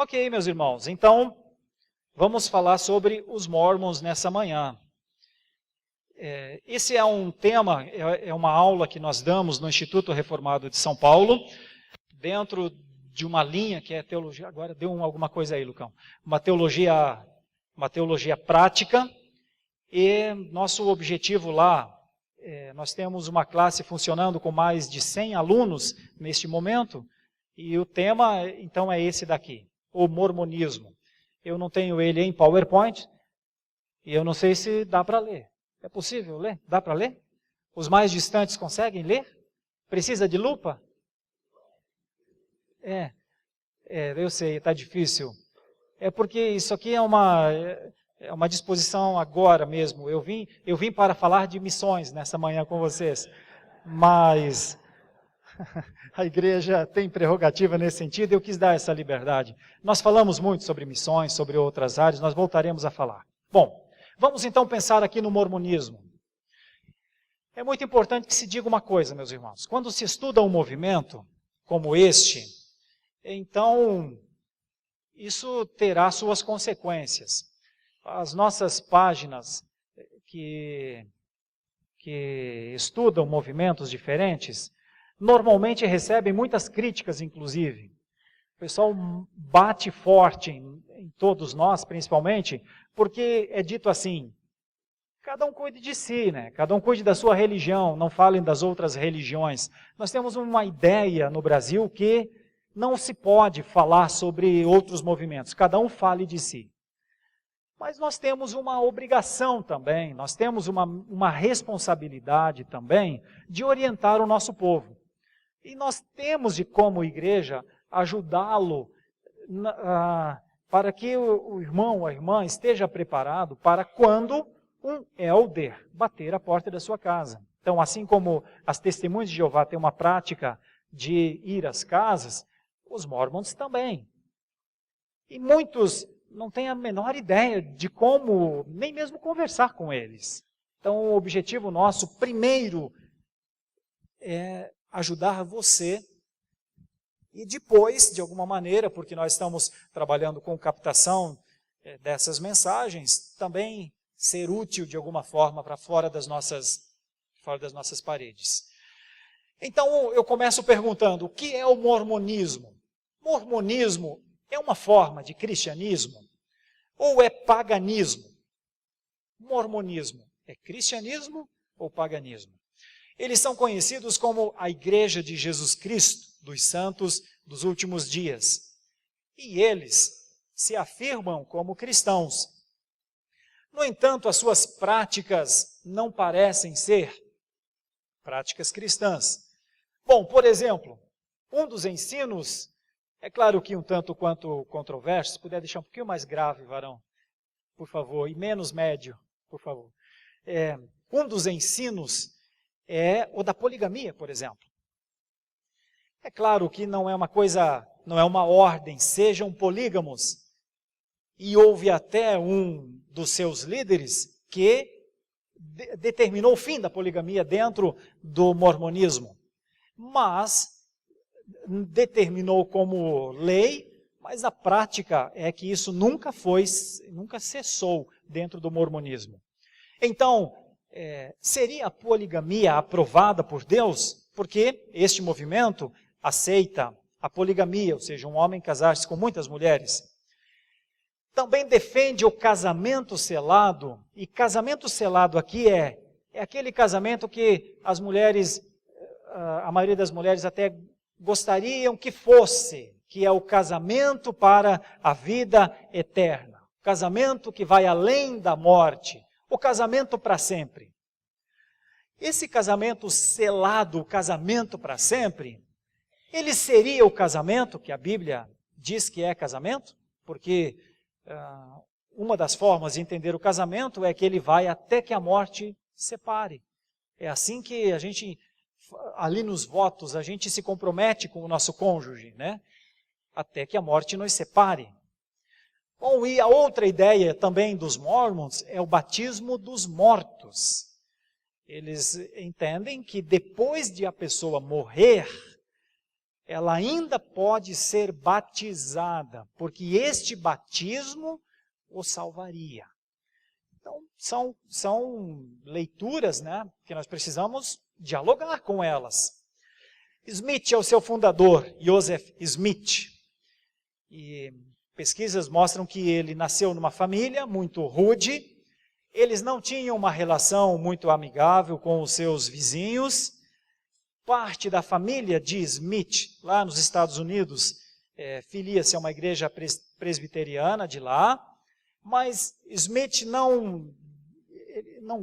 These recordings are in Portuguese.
Ok, meus irmãos, então vamos falar sobre os Mormons nessa manhã. Esse é um tema, é uma aula que nós damos no Instituto Reformado de São Paulo, dentro de uma linha que é teologia, agora deu alguma coisa aí, Lucão, uma teologia prática, e nosso objetivo lá, nós temos uma classe funcionando com mais de 100 alunos neste momento, e o tema então é esse daqui, o mormonismo. Eu não tenho ele em PowerPoint, e eu não sei se dá para ler. É possível ler? Dá para ler? Os mais distantes conseguem ler? Precisa de lupa? Eu sei, está difícil. É porque isso aqui é uma disposição agora mesmo. Eu vim para falar de missões nessa manhã com vocês, mas a igreja tem prerrogativa nesse sentido, eu quis dar essa liberdade. Nós falamos muito sobre missões, sobre outras áreas, nós voltaremos a falar. Bom, vamos então pensar aqui no mormonismo. É muito importante que se diga uma coisa, meus irmãos. Quando se estuda um movimento como este, então isso terá suas consequências. As nossas páginas que estudam movimentos diferentes, normalmente recebem muitas críticas, inclusive. O pessoal bate forte em todos nós, principalmente, porque é dito assim, cada um cuide de si, né? Cada um cuide da sua religião, não falem das outras religiões. Nós temos uma ideia no Brasil que não se pode falar sobre outros movimentos, cada um fale de si. Mas nós temos uma obrigação também, nós temos uma responsabilidade também de orientar o nosso povo. E nós temos de, como igreja, ajudá-lo para que o irmão ou a irmã esteja preparado para quando um elder bater a porta da sua casa. Então, assim como as testemunhas de Jeová têm uma prática de ir às casas, os mormons também. E muitos não têm a menor ideia de como, nem mesmo conversar com eles. Então, o objetivo nosso, primeiro, é ajudar você e depois, de alguma maneira, porque nós estamos trabalhando com captação dessas mensagens, também ser útil de alguma forma para fora das nossas paredes. Então, eu começo perguntando, o que é o mormonismo? Mormonismo é uma forma de cristianismo ou é paganismo? Mormonismo é cristianismo ou paganismo? Eles são conhecidos como a Igreja de Jesus Cristo, dos Santos dos Últimos Dias. E eles se afirmam como cristãos. No entanto, as suas práticas não parecem ser práticas cristãs. Bom, por exemplo, um dos ensinos, é claro que um tanto quanto controverso, se puder deixar um pouquinho mais grave, varão, por favor, e menos médio, por favor. Um dos ensinos é o da poligamia, por exemplo. É claro que não é uma ordem, sejam polígamos. E houve até um dos seus líderes que determinou o fim da poligamia dentro do mormonismo. Mas determinou como lei, mas a prática é que isso nunca cessou dentro do mormonismo. Então, seria a poligamia aprovada por Deus? Porque este movimento aceita a poligamia, ou seja, um homem casar-se com muitas mulheres. Também defende o casamento selado, e casamento selado aqui é aquele casamento que as mulheres, a maioria das mulheres até gostariam que fosse, que é o casamento para a vida eterna, o casamento que vai além da morte, o casamento para sempre. Esse casamento selado, o casamento para sempre, ele seria o casamento que a Bíblia diz que é casamento? Porque uma das formas de entender o casamento é que ele vai até que a morte separe. É assim que a gente, ali nos votos, a gente se compromete com o nosso cônjuge, né? Até que a morte nos separe. Bom, e a outra ideia também dos mormons é o batismo dos mortos. Eles entendem que depois de a pessoa morrer, ela ainda pode ser batizada, porque este batismo o salvaria. Então, são leituras, né, que nós precisamos dialogar com elas. Smith é o seu fundador, Joseph Smith. E pesquisas mostram que ele nasceu numa família muito rude. Eles não tinham uma relação muito amigável com os seus vizinhos. Parte da família de Smith, lá nos Estados Unidos, filia-se a uma igreja presbiteriana de lá. Mas Smith não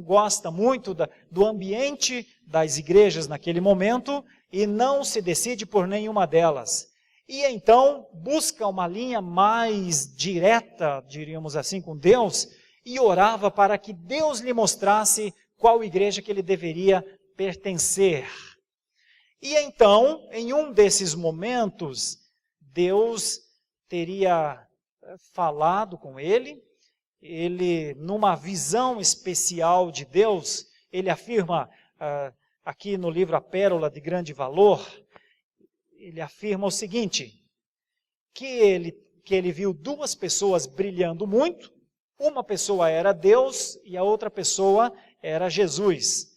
gosta muito do ambiente das igrejas naquele momento e não se decide por nenhuma delas. E então busca uma linha mais direta, diríamos assim, com Deus, e orava para que Deus lhe mostrasse qual igreja que ele deveria pertencer. E então, em um desses momentos, Deus teria falado com ele, numa visão especial de Deus, ele afirma, aqui no livro A Pérola de Grande Valor, ele afirma o seguinte, que ele viu duas pessoas brilhando muito, uma pessoa era Deus e a outra pessoa era Jesus.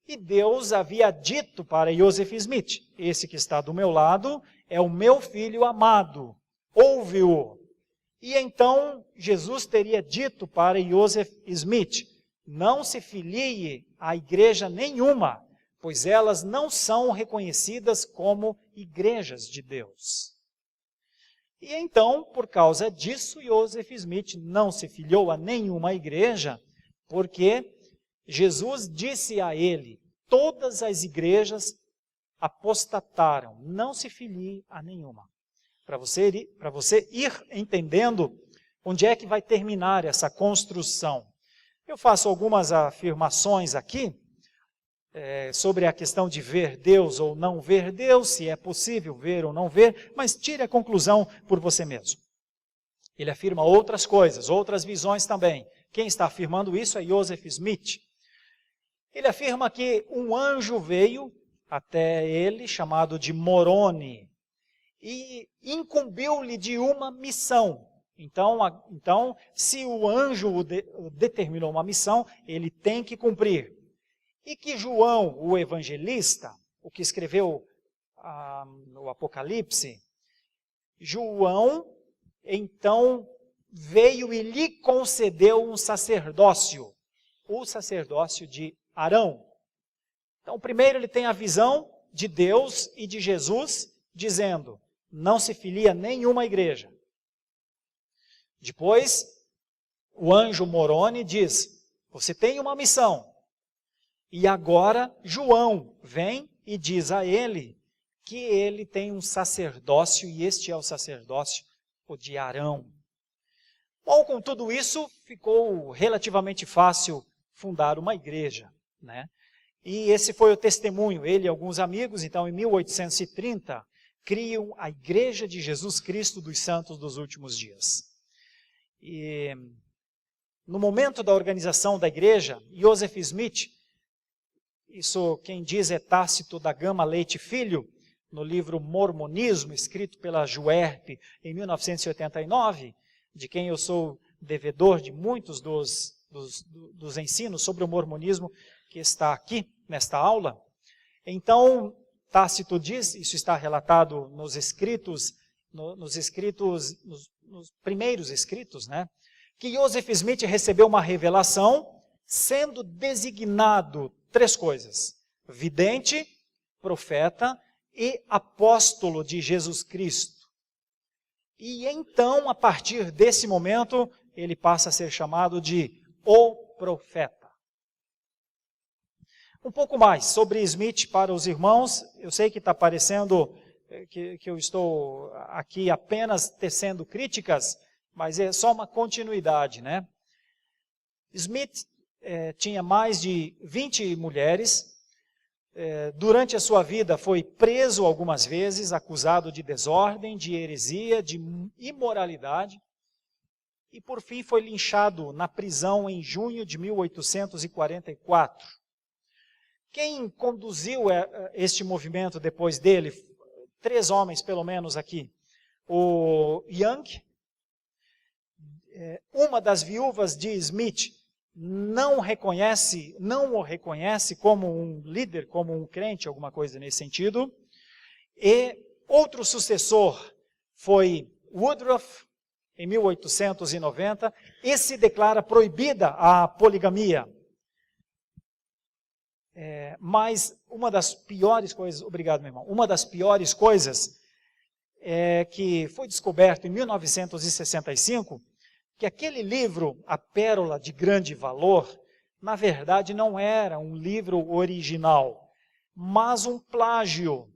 E Deus havia dito para Joseph Smith, esse que está do meu lado é o meu filho amado, ouve-o. E então Jesus teria dito para Joseph Smith, não se filie a igreja nenhuma, pois elas não são reconhecidas como igrejas de Deus. E então, por causa disso, Joseph Smith não se filiou a nenhuma igreja, porque Jesus disse a ele, todas as igrejas apostataram, não se filie a nenhuma. Para você ir entendendo onde é que vai terminar essa construção. Eu faço algumas afirmações aqui sobre a questão de ver Deus ou não ver Deus, se é possível ver ou não ver, mas tire a conclusão por você mesmo. Ele afirma outras coisas, outras visões também. Quem está afirmando isso é Joseph Smith. Ele afirma que um anjo veio até ele, chamado de Moroni, e incumbiu-lhe de uma missão. Então, se o anjo determinou uma missão, ele tem que cumprir. E que João, o evangelista, o que escreveu o Apocalipse, João, então, veio e lhe concedeu um sacerdócio, o sacerdócio de Arão. Então, primeiro ele tem a visão de Deus e de Jesus, dizendo, não se filia a nenhuma igreja. Depois, o anjo Moroni diz, você tem uma missão. E agora, João vem e diz a ele que ele tem um sacerdócio, e este é o sacerdócio, o de Arão. Bom, com tudo isso, ficou relativamente fácil fundar uma igreja, né? E esse foi o testemunho, ele e alguns amigos, então em 1830, criam a Igreja de Jesus Cristo dos Santos dos Últimos Dias. E no momento da organização da igreja, Joseph Smith, isso quem diz é Tácito da Gama Leite Filho, no livro Mormonismo, escrito pela Juerp em 1989, de quem eu sou devedor de muitos dos ensinos sobre o mormonismo que está aqui nesta aula. Então, Tácito diz, isso está relatado nos primeiros escritos, né, que Joseph Smith recebeu uma revelação sendo designado 3 coisas, vidente, profeta e apóstolo de Jesus Cristo. E então, a partir desse momento, ele passa a ser chamado de o profeta. Um pouco mais sobre Smith para os irmãos. Eu sei que está parecendo que eu estou aqui apenas tecendo críticas, mas é só uma continuidade, né? Smith tinha mais de 20 mulheres. Durante a sua vida foi preso algumas vezes, acusado de desordem, de heresia, de imoralidade. E por fim foi linchado na prisão em junho de 1844. Quem conduziu este movimento depois dele 3 homens pelo menos aqui. O Young, uma das viúvas de Smith, não o reconhece como um líder, como um crente, alguma coisa nesse sentido. E outro sucessor foi Woodruff, em 1890. Esse declara proibida a poligamia. Mas uma das piores coisas, obrigado meu irmão, uma das piores coisas é que foi descoberto em 1965, que aquele livro, A Pérola de Grande Valor, na verdade não era um livro original, mas um plágio.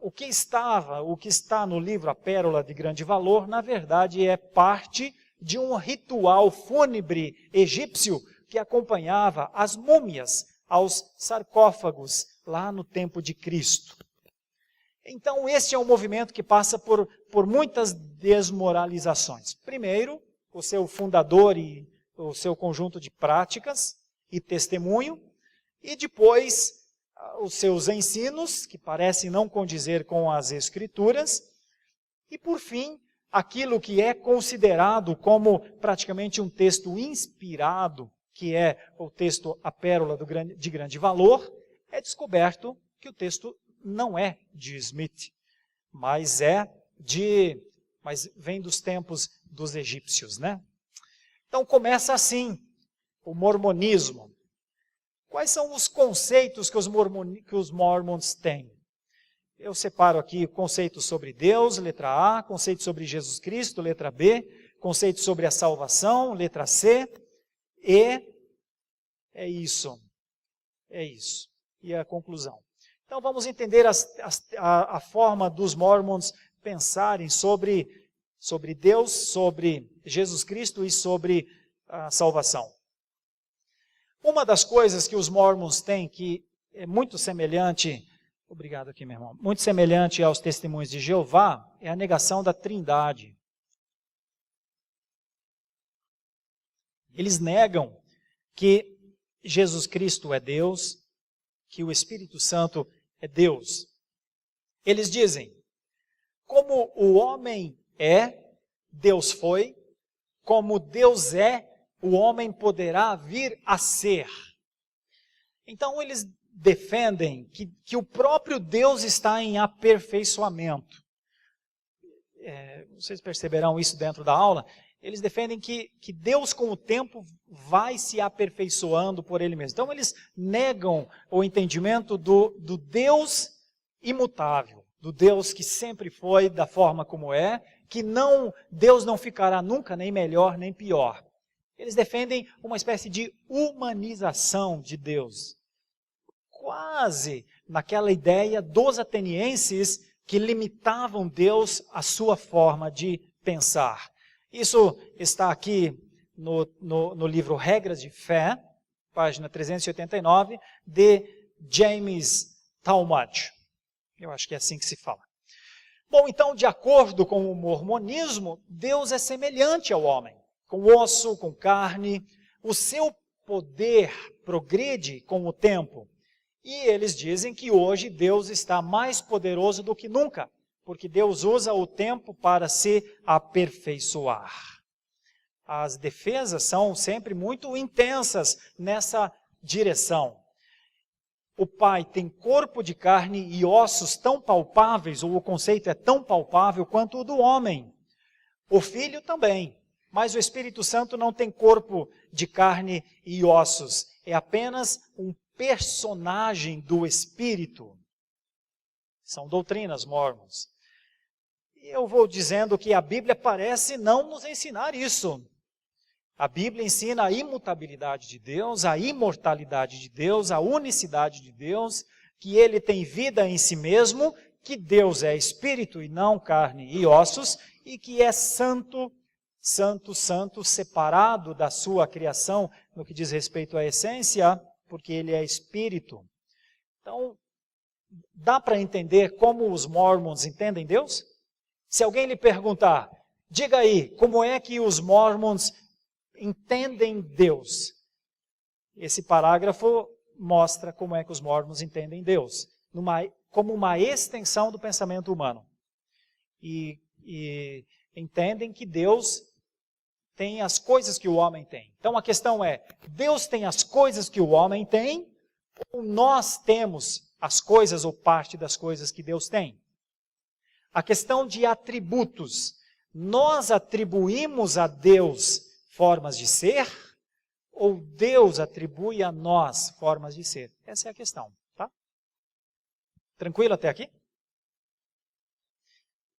O que está no livro A Pérola de Grande Valor, na verdade é parte de um ritual fúnebre egípcio que acompanhava as múmias aos sarcófagos lá no tempo de Cristo. Então esse é um movimento que passa por muitas desmoralizações. Primeiro, o seu fundador e o seu conjunto de práticas e testemunho, e depois os seus ensinos, que parecem não condizer com as Escrituras, e por fim, aquilo que é considerado como praticamente um texto inspirado, que é o texto A Pérola de Grande Valor, é descoberto que o texto não é de Smith, mas vem dos tempos dos egípcios, né? Então começa assim, o mormonismo. Quais são os conceitos que os mormons têm? Eu separo aqui conceitos sobre Deus, letra A, conceitos sobre Jesus Cristo, letra B, conceitos sobre a salvação, letra C, e é isso. E a conclusão. Então vamos entender a forma dos mormons pensarem sobre Deus, sobre Jesus Cristo e sobre a salvação. Uma das coisas que os mormons têm que é muito semelhante, obrigado aqui meu irmão, muito semelhante aos testemunhos de Jeová, é a negação da Trindade. Eles negam que Jesus Cristo é Deus, que o Espírito Santo é Deus. Eles dizem, como o homem é, Deus foi, como Deus é, o homem poderá vir a ser. Então eles defendem que o próprio Deus está em aperfeiçoamento. Vocês perceberão isso dentro da aula. Eles defendem que Deus com o tempo vai se aperfeiçoando por Ele mesmo. Então eles negam o entendimento do Deus imutável, do Deus que sempre foi da forma como é, que Deus não ficará nunca nem melhor nem pior. Eles defendem uma espécie de humanização de Deus. Quase naquela ideia dos atenienses que limitavam Deus à sua forma de pensar. Isso está aqui no livro Regras de Fé, página 389, de James Talmage. Eu acho que é assim que se fala. Bom, então, de acordo com o mormonismo, Deus é semelhante ao homem. Com osso, com carne, o seu poder progride com o tempo. E eles dizem que hoje Deus está mais poderoso do que nunca, porque Deus usa o tempo para se aperfeiçoar. As defesas são sempre muito intensas nessa direção. O Pai tem corpo de carne e ossos tão palpáveis, ou o conceito é tão palpável quanto o do homem. O Filho também. Mas o Espírito Santo não tem corpo de carne e ossos. É apenas um personagem do Espírito. São doutrinas mormons. E eu vou dizendo que a Bíblia parece não nos ensinar isso. A Bíblia ensina a imutabilidade de Deus, a imortalidade de Deus, a unicidade de Deus, que Ele tem vida em si mesmo, que Deus é Espírito e não carne e ossos, e que é santo, santo, santo, separado da sua criação, no que diz respeito à essência, porque Ele é Espírito. Então, dá para entender como os mormons entendem Deus? Se alguém lhe perguntar, diga aí, como é que os mormons entendem Deus? Esse parágrafo mostra como é que os mormons entendem Deus. Numa como uma extensão do pensamento humano. E entendem que Deus tem as coisas que o homem tem. Então a questão é, Deus tem as coisas que o homem tem, ou nós temos as coisas ou parte das coisas que Deus tem? A questão de atributos. Nós atribuímos a Deus formas de ser, ou Deus atribui a nós formas de ser? Essa é a questão, tá? Tranquilo até aqui?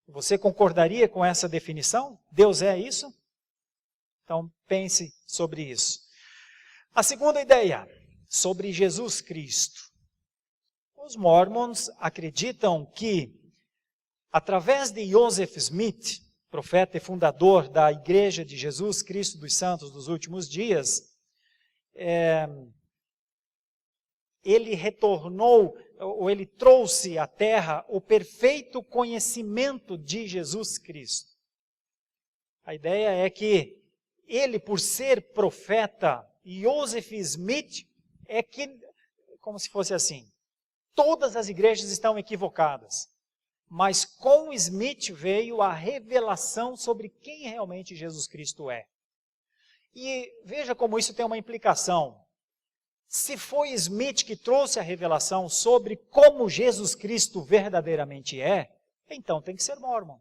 Você concordaria com essa definição? Deus é isso? Então pense sobre isso. A segunda ideia, sobre Jesus Cristo. Os Mormons acreditam que, através de Joseph Smith, profeta e fundador da Igreja de Jesus Cristo dos Santos dos Últimos Dias, ele retornou, ou ele trouxe à Terra o perfeito conhecimento de Jesus Cristo. A ideia é que ele, por ser profeta, Joseph Smith, é que, como se fosse assim, todas as igrejas estão equivocadas. Mas com Smith veio a revelação sobre quem realmente Jesus Cristo é. E veja como isso tem uma implicação. Se foi Smith que trouxe a revelação sobre como Jesus Cristo verdadeiramente é, então tem que ser Mormon.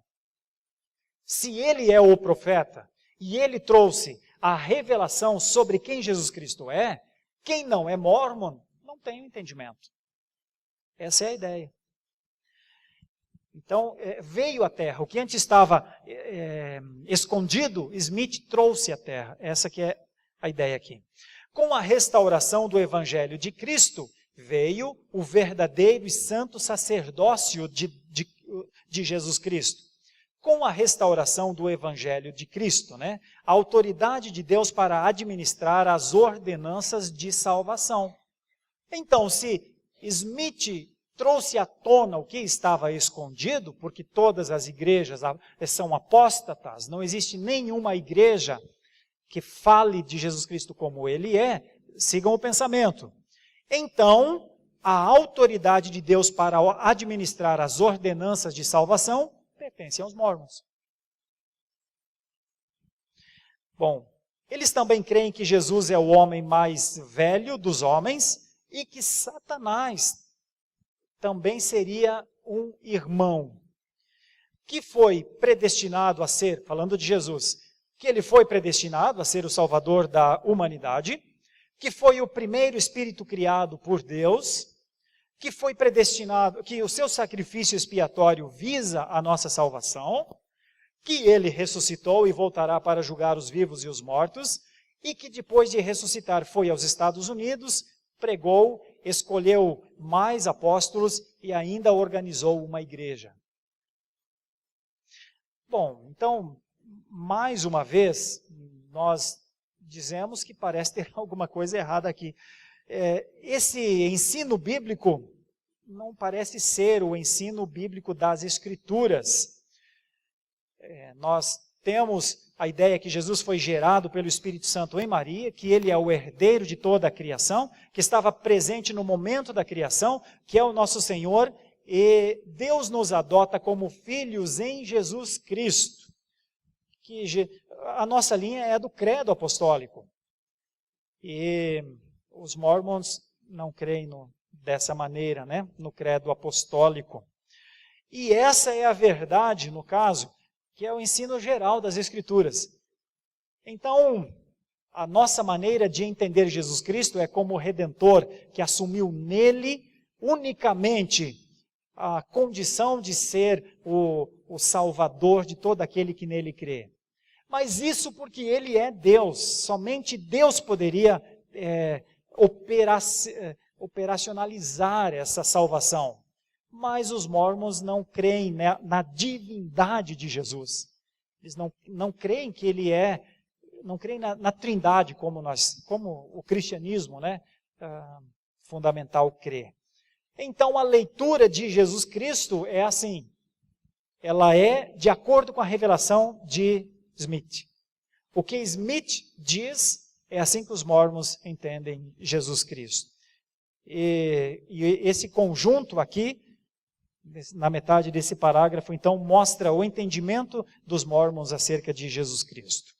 Se ele é o profeta e ele trouxe a revelação sobre quem Jesus Cristo é, quem não é Mormon não tem o entendimento. Essa é a ideia. Então, veio à terra. O que antes estava escondido, Smith trouxe à terra. Essa que é a ideia aqui. Com a restauração do Evangelho de Cristo, veio o verdadeiro e santo sacerdócio de Jesus Cristo. Com a restauração do Evangelho de Cristo, né, a autoridade de Deus para administrar as ordenanças de salvação. Então, se Smith trouxe à tona o que estava escondido, porque todas as igrejas são apóstatas, não existe nenhuma igreja que fale de Jesus Cristo como ele é, sigam o pensamento. Então, a autoridade de Deus para administrar as ordenanças de salvação pertence aos Mormons. Bom, eles também creem que Jesus é o homem mais velho dos homens e que Satanás também seria um irmão, que foi predestinado a ser, falando de Jesus, que ele foi predestinado a ser o Salvador da humanidade, que foi o primeiro espírito criado por Deus, que foi predestinado, que o seu sacrifício expiatório visa a nossa salvação, que ele ressuscitou e voltará para julgar os vivos e os mortos, e que depois de ressuscitar foi aos Estados Unidos, pregou, escolheu mais apóstolos e ainda organizou uma igreja. Bom, então, mais uma vez, nós dizemos que parece ter alguma coisa errada aqui. Esse ensino bíblico não parece ser o ensino bíblico das Escrituras. Nós temos a ideia que Jesus foi gerado pelo Espírito Santo em Maria, que ele é o herdeiro de toda a criação, que estava presente no momento da criação, que é o nosso Senhor, e Deus nos adota como filhos em Jesus Cristo. Que a nossa linha é do credo apostólico. E os Mormons não creem dessa maneira, né? No credo apostólico. E essa é a verdade, no caso, que é o ensino geral das Escrituras. Então, a nossa maneira de entender Jesus Cristo é como o Redentor, que assumiu nele unicamente a condição de ser o Salvador de todo aquele que nele crê. Mas isso porque ele é Deus, somente Deus poderia operacionalizar essa salvação. Mas os Mormons não creem na divindade de Jesus. Eles não creem que ele não creem na trindade como o cristianismo, né, fundamental crê. Então a leitura de Jesus Cristo é assim, ela é de acordo com a revelação de Smith. O que Smith diz é assim que os Mormons entendem Jesus Cristo. E esse conjunto aqui na metade desse parágrafo, então, mostra o entendimento dos mórmons acerca de Jesus Cristo.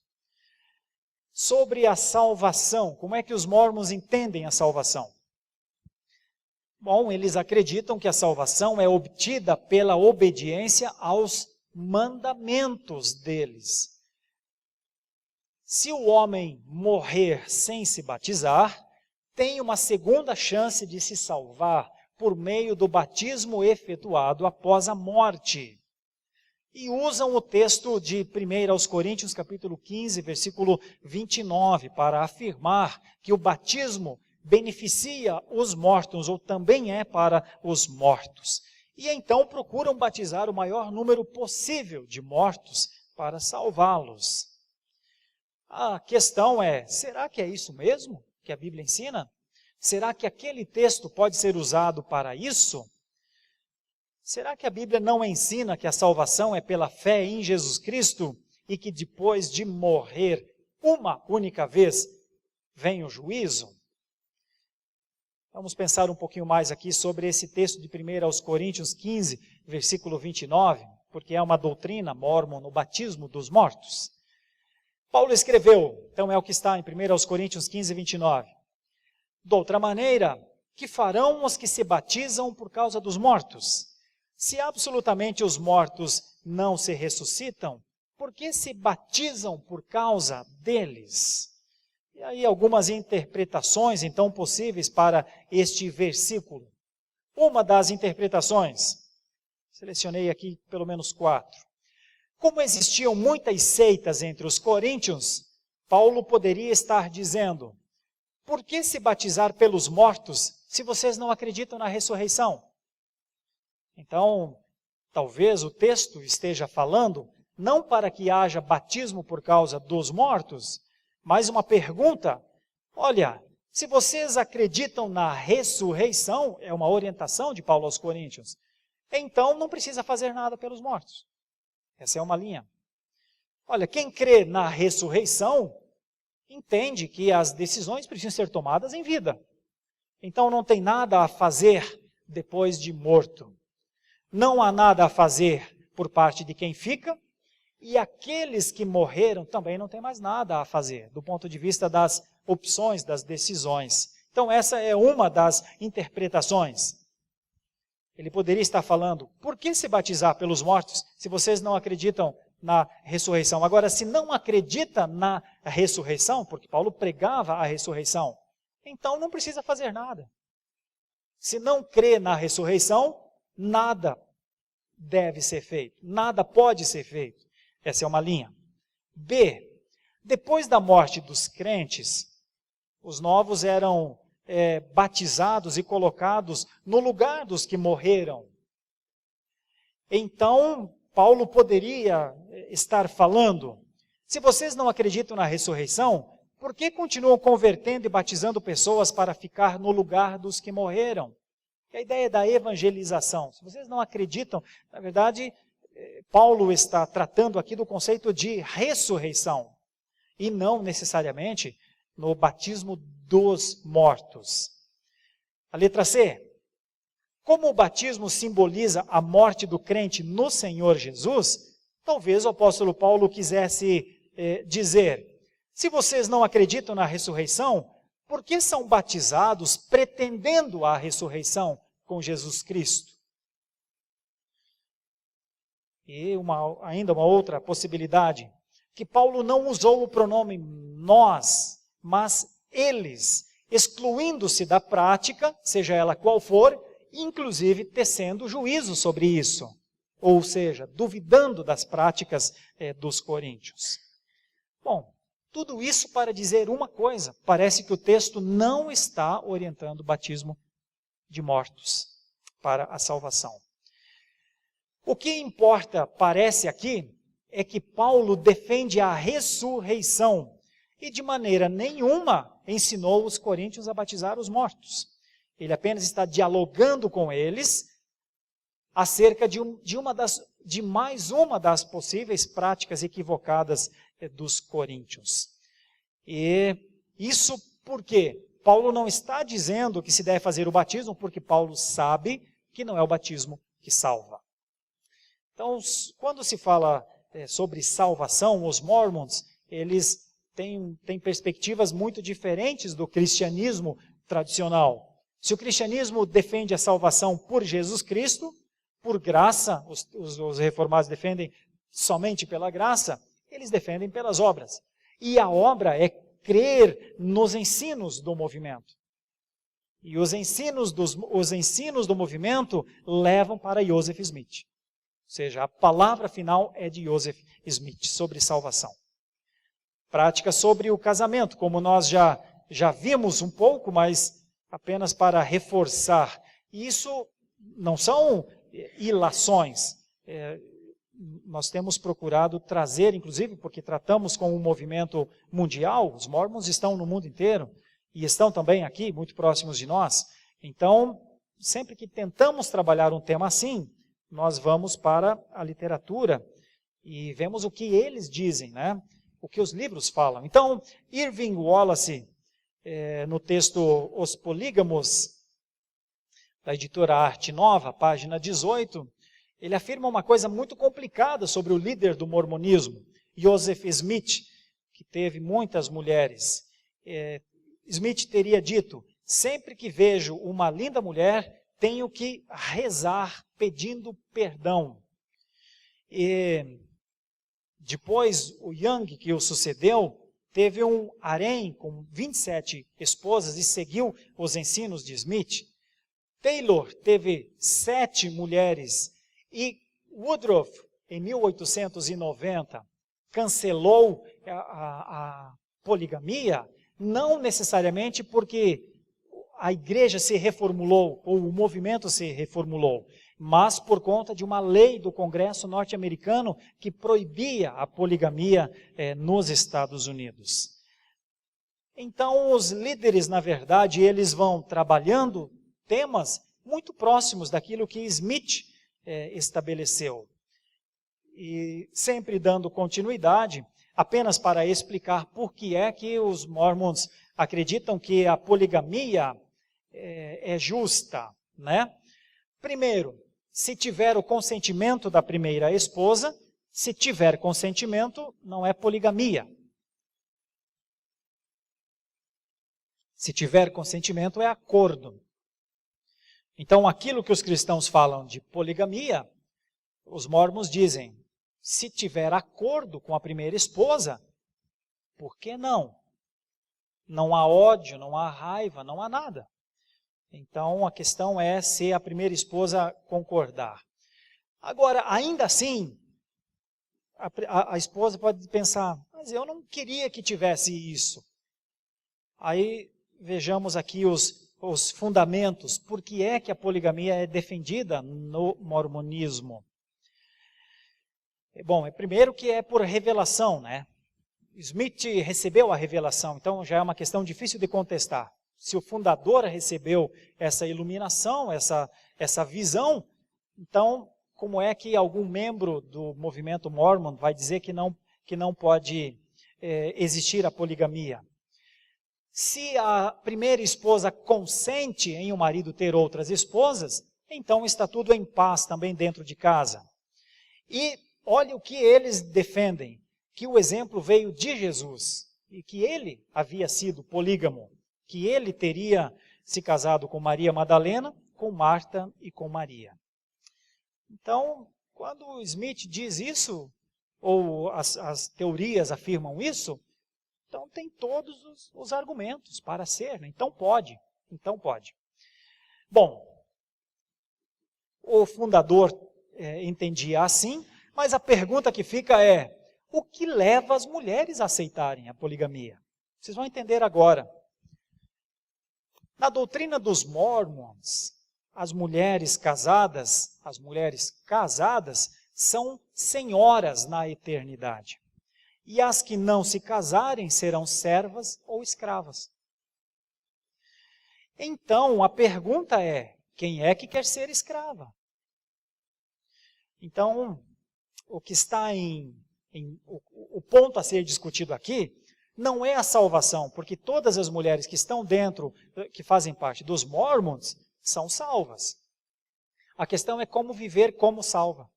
Sobre a salvação, como é que os mórmons entendem a salvação? Bom, eles acreditam que a salvação é obtida pela obediência aos mandamentos deles. Se o homem morrer sem se batizar, tem uma segunda chance de se salvar por meio do batismo efetuado após a morte. E usam o texto de 1 Coríntios, capítulo 15, versículo 29, para afirmar que o batismo beneficia os mortos, ou também é para os mortos. E então procuram batizar o maior número possível de mortos para salvá-los. A questão é, será que é isso mesmo que a Bíblia ensina? Será que aquele texto pode ser usado para isso? Será que a Bíblia não ensina que a salvação é pela fé em Jesus Cristo e que depois de morrer uma única vez vem o juízo? Vamos pensar um pouquinho mais aqui sobre esse texto de 1 Coríntios 15, versículo 29, porque é uma doutrina mórmon no batismo dos mortos. Paulo escreveu, então é o que está em 1 Coríntios 15, 29. De outra maneira, que farão os que se batizam por causa dos mortos? Se absolutamente os mortos não se ressuscitam, por que se batizam por causa deles? E aí algumas interpretações, então, possíveis para este versículo. Uma das interpretações, selecionei aqui pelo menos 4. Como existiam muitas seitas entre os coríntios, Paulo poderia estar dizendo, por que se batizar pelos mortos se vocês não acreditam na ressurreição? Então, talvez o texto esteja falando, não para que haja batismo por causa dos mortos, mas uma pergunta, olha, se vocês acreditam na ressurreição, é uma orientação de Paulo aos Coríntios, então não precisa fazer nada pelos mortos. Essa é uma linha. Olha, quem crê na ressurreição, entende que as decisões precisam ser tomadas em vida. Então não tem nada a fazer depois de morto. Não há nada a fazer por parte de quem fica, e aqueles que morreram também não tem mais nada a fazer, do ponto de vista das opções, das decisões. Então essa é uma das interpretações. Ele poderia estar falando, por que se batizar pelos mortos se vocês não acreditam na ressurreição? Agora, se não acredita na ressurreição, porque Paulo pregava a ressurreição, então não precisa fazer nada. Se não crê na ressurreição, nada deve ser feito, nada pode ser feito. Essa é uma linha. B. Depois da morte dos crentes, os novos eram batizados e colocados no lugar dos que morreram. Então, Paulo poderia estar falando, se vocês não acreditam na ressurreição, por que continuam convertendo e batizando pessoas para ficar no lugar dos que morreram? É a ideia da evangelização. Se vocês não acreditam, na verdade, Paulo está tratando aqui do conceito de ressurreição, e não necessariamente no batismo dos mortos. A letra C. Como o batismo simboliza a morte do crente no Senhor Jesus, talvez o apóstolo Paulo quisesse dizer, se vocês não acreditam na ressurreição, por que são batizados pretendendo a ressurreição com Jesus Cristo? E ainda uma outra possibilidade, que Paulo não usou o pronome nós, mas eles, excluindo-se da prática, seja ela qual for, inclusive tecendo juízo sobre isso, ou seja, duvidando das práticas dos coríntios. Bom, tudo isso para dizer uma coisa, parece que o texto não está orientando o batismo de mortos para a salvação. O que importa, parece aqui, é que Paulo defende a ressurreição e de maneira nenhuma ensinou os coríntios a batizar os mortos. Ele apenas está dialogando com eles acerca de mais uma das possíveis práticas equivocadas dos coríntios. E isso porque Paulo não está dizendo que se deve fazer o batismo, porque Paulo sabe que não é o batismo que salva. Então, quando se fala sobre salvação, os Mormons, eles têm perspectivas muito diferentes do cristianismo tradicional. Se o cristianismo defende a salvação por Jesus Cristo, por graça, os reformados defendem somente pela graça, eles defendem pelas obras. E a obra é crer nos ensinos do movimento. E os ensinos do movimento levam para Joseph Smith. Ou seja, a palavra final é de Joseph Smith sobre salvação. Prática sobre o casamento, como nós já vimos um pouco, mas apenas para reforçar. Isso não são ilações. Nós temos procurado trazer, inclusive, porque tratamos com um movimento mundial, os Mormons estão no mundo inteiro, e estão também aqui, muito próximos de nós. Então, sempre que tentamos trabalhar um tema assim, nós vamos para a literatura e vemos o que eles dizem, né? O que os livros falam. Então, Irving Wallace, no texto Os Polígamos, da editora Arte Nova, página 18, ele afirma uma coisa muito complicada sobre o líder do mormonismo, Joseph Smith, que teve muitas mulheres. Smith teria dito: sempre que vejo uma linda mulher, tenho que rezar pedindo perdão. E depois, o Young, que o sucedeu, teve um harém com 27 esposas e seguiu os ensinos de Smith. Taylor teve 7 mulheres e Woodruff, em 1890, cancelou a poligamia, não necessariamente porque a igreja se reformulou, ou o movimento se reformulou, mas por conta de uma lei do Congresso norte-americano que proibia a poligamia nos Estados Unidos. Então, os líderes, na verdade, eles vão trabalhando temas muito próximos daquilo que Smith estabeleceu. E sempre dando continuidade, apenas para explicar por que é que os Mormons acreditam que a poligamia é justa, né? Primeiro, se tiver o consentimento da primeira esposa, se tiver consentimento, não é poligamia. Se tiver consentimento, é acordo. Então, aquilo que os cristãos falam de poligamia, os Mormons dizem: se tiver acordo com a primeira esposa, por que não? Não há ódio, não há raiva, não há nada. Então, a questão é se a primeira esposa concordar. Agora, ainda assim, a esposa pode pensar: mas eu não queria que tivesse isso. Aí, vejamos aqui os fundamentos, por que é que a poligamia é defendida no mormonismo. Bom, primeiro que é por revelação, né? Smith recebeu a revelação, então já é uma questão difícil de contestar. Se o fundador recebeu essa iluminação, essa visão, então como é que algum membro do movimento Mormon vai dizer que não pode existir a poligamia? Se a primeira esposa consente em o marido ter outras esposas, então está tudo em paz também dentro de casa. E olha o que eles defendem, que o exemplo veio de Jesus, e que ele havia sido polígamo, que ele teria se casado com Maria Madalena, com Marta e com Maria. Então, quando Smith diz isso, ou as teorias afirmam isso, então tem todos os argumentos para ser, né? Então pode. Bom, o fundador entendia assim, mas a pergunta que fica é: o que leva as mulheres a aceitarem a poligamia? Vocês vão entender agora. Na doutrina dos Mormons, as mulheres casadas são senhoras na eternidade. E as que não se casarem serão servas ou escravas. Então, a pergunta é: quem é que quer ser escrava? Então, o que está o ponto a ser discutido aqui não é a salvação, porque todas as mulheres que estão dentro, que fazem parte dos Mormons, são salvas. A questão é como viver como salva.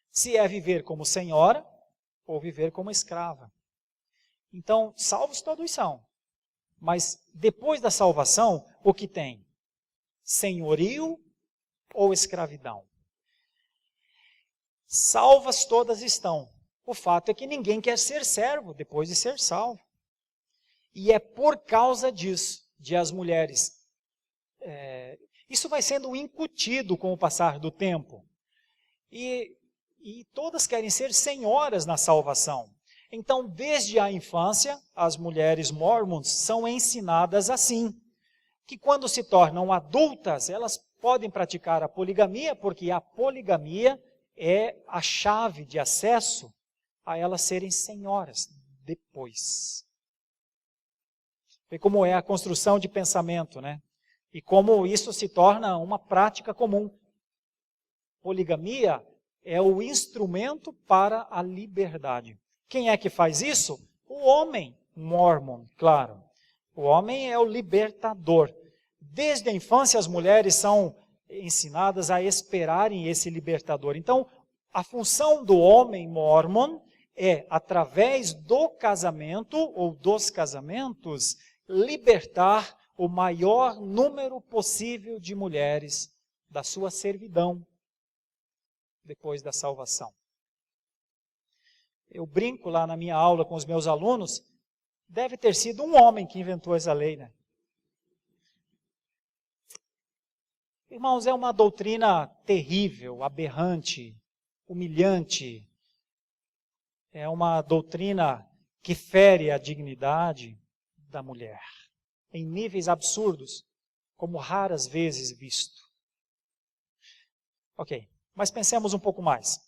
Se é viver como senhora ou viver como escrava. Então, salvos todos são. Mas depois da salvação, o que tem? Senhorio ou escravidão? Salvas todas estão. O fato é que ninguém quer ser servo depois de ser salvo. E é por causa disso, de as mulheres. Isso vai sendo incutido com o passar do tempo. E todas querem ser senhoras na salvação. Então, desde a infância, as mulheres mormons são ensinadas assim, que quando se tornam adultas, elas podem praticar a poligamia, porque a poligamia é a chave de acesso a elas serem senhoras depois. Vê como é a construção de pensamento, né? E como isso se torna uma prática comum. Poligamia é o instrumento para a liberdade. Quem é que faz isso? O homem mormon, claro. O homem é o libertador. Desde a infância as mulheres são ensinadas a esperarem esse libertador. Então, a função do homem mormon é, através do casamento ou dos casamentos, libertar o maior número possível de mulheres da sua servidão depois da salvação. Eu brinco lá na minha aula com os meus alunos, deve ter sido um homem que inventou essa lei, né? Irmãos, é uma doutrina terrível, aberrante, humilhante. É uma doutrina que fere a dignidade da mulher, em níveis absurdos, como raras vezes visto. Ok, mas pensemos um pouco mais.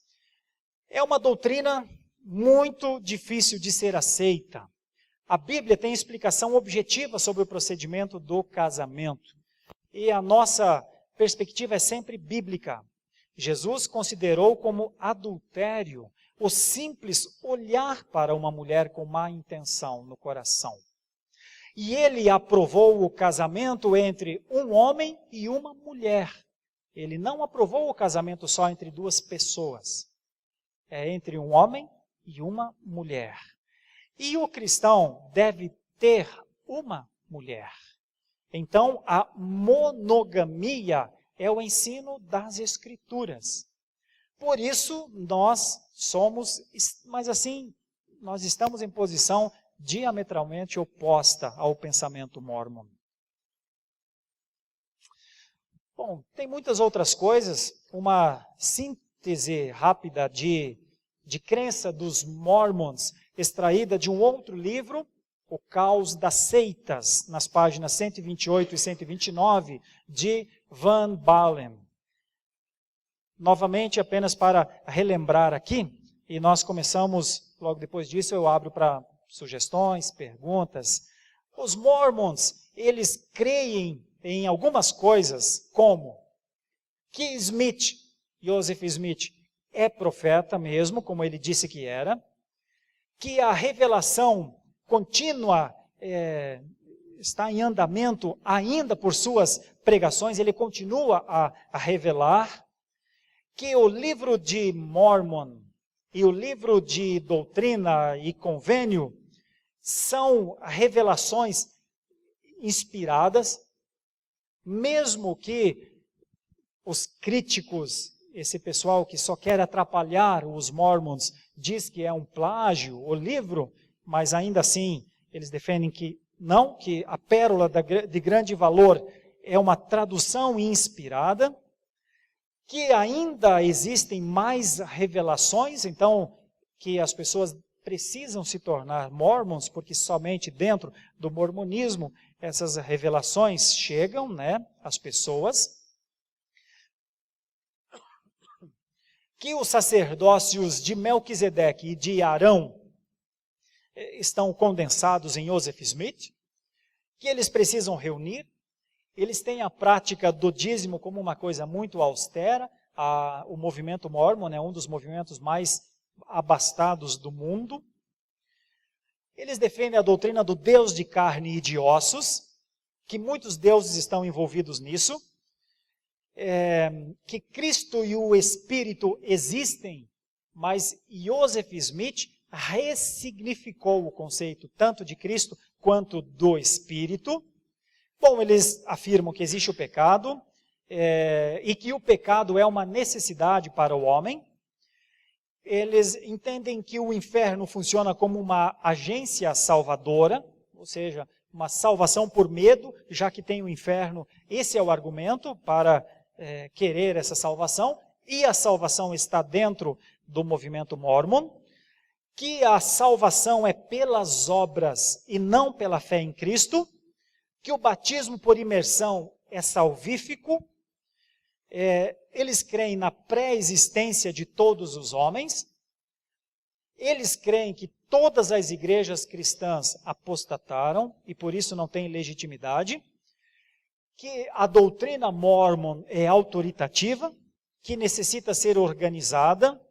É uma doutrina muito difícil de ser aceita. A Bíblia tem explicação objetiva sobre o procedimento do casamento. E a nossa perspectiva é sempre bíblica. Jesus considerou como adultério o simples olhar para uma mulher com má intenção no coração. E ele aprovou o casamento entre um homem e uma mulher. Ele não aprovou o casamento só entre duas pessoas. É entre um homem e uma mulher. E o cristão deve ter uma mulher. Então, a monogamia é o ensino das Escrituras. Por isso, nós somos, mas assim, nós estamos em posição diametralmente oposta ao pensamento mormon. Bom, tem muitas outras coisas. Uma síntese rápida de crença dos mormons, extraída de um outro livro, O Caos das Seitas, nas páginas 128 e 129, de Van Balen. Novamente, apenas para relembrar aqui, e nós começamos, logo depois disso eu abro para sugestões, perguntas. Os mormons, eles creem em algumas coisas, como que Joseph Smith, é profeta mesmo, como ele disse que era, que a revelação contínua está em andamento ainda por suas pregações, ele continua a revelar, que o livro de Mormon e o livro de Doutrina e Convênio são revelações inspiradas, mesmo que os críticos, esse pessoal que só quer atrapalhar os mormons, diz que é um plágio o livro, mas ainda assim eles defendem que não, que a pérola de grande valor é uma tradução inspirada, que ainda existem mais revelações, então que as pessoas precisam se tornar mormons, porque somente dentro do mormonismo essas revelações chegam, né, às pessoas. Que os sacerdócios de Melquisedeque e de Arão estão condensados em Joseph Smith, que eles precisam reunir. Eles têm a prática do dízimo como uma coisa muito austera. O movimento mormon é um dos movimentos mais abastados do mundo. Eles defendem a doutrina do Deus de carne e de ossos, que muitos deuses estão envolvidos nisso. que Cristo e o Espírito existem, mas Joseph Smith ressignificou o conceito tanto de Cristo quanto do Espírito. Bom, eles afirmam que existe o pecado e que o pecado é uma necessidade para o homem. Eles entendem que o inferno funciona como uma agência salvadora, ou seja, uma salvação por medo, já que tem o inferno. Esse é o argumento para querer essa salvação, e a salvação está dentro do movimento Mormon, que a salvação é pelas obras e não pela fé em Cristo, que o batismo por imersão é salvífico, eles creem na pré-existência de todos os homens, eles creem que todas as igrejas cristãs apostataram e por isso não têm legitimidade, que a doutrina Mormon é autoritativa, que necessita ser organizada.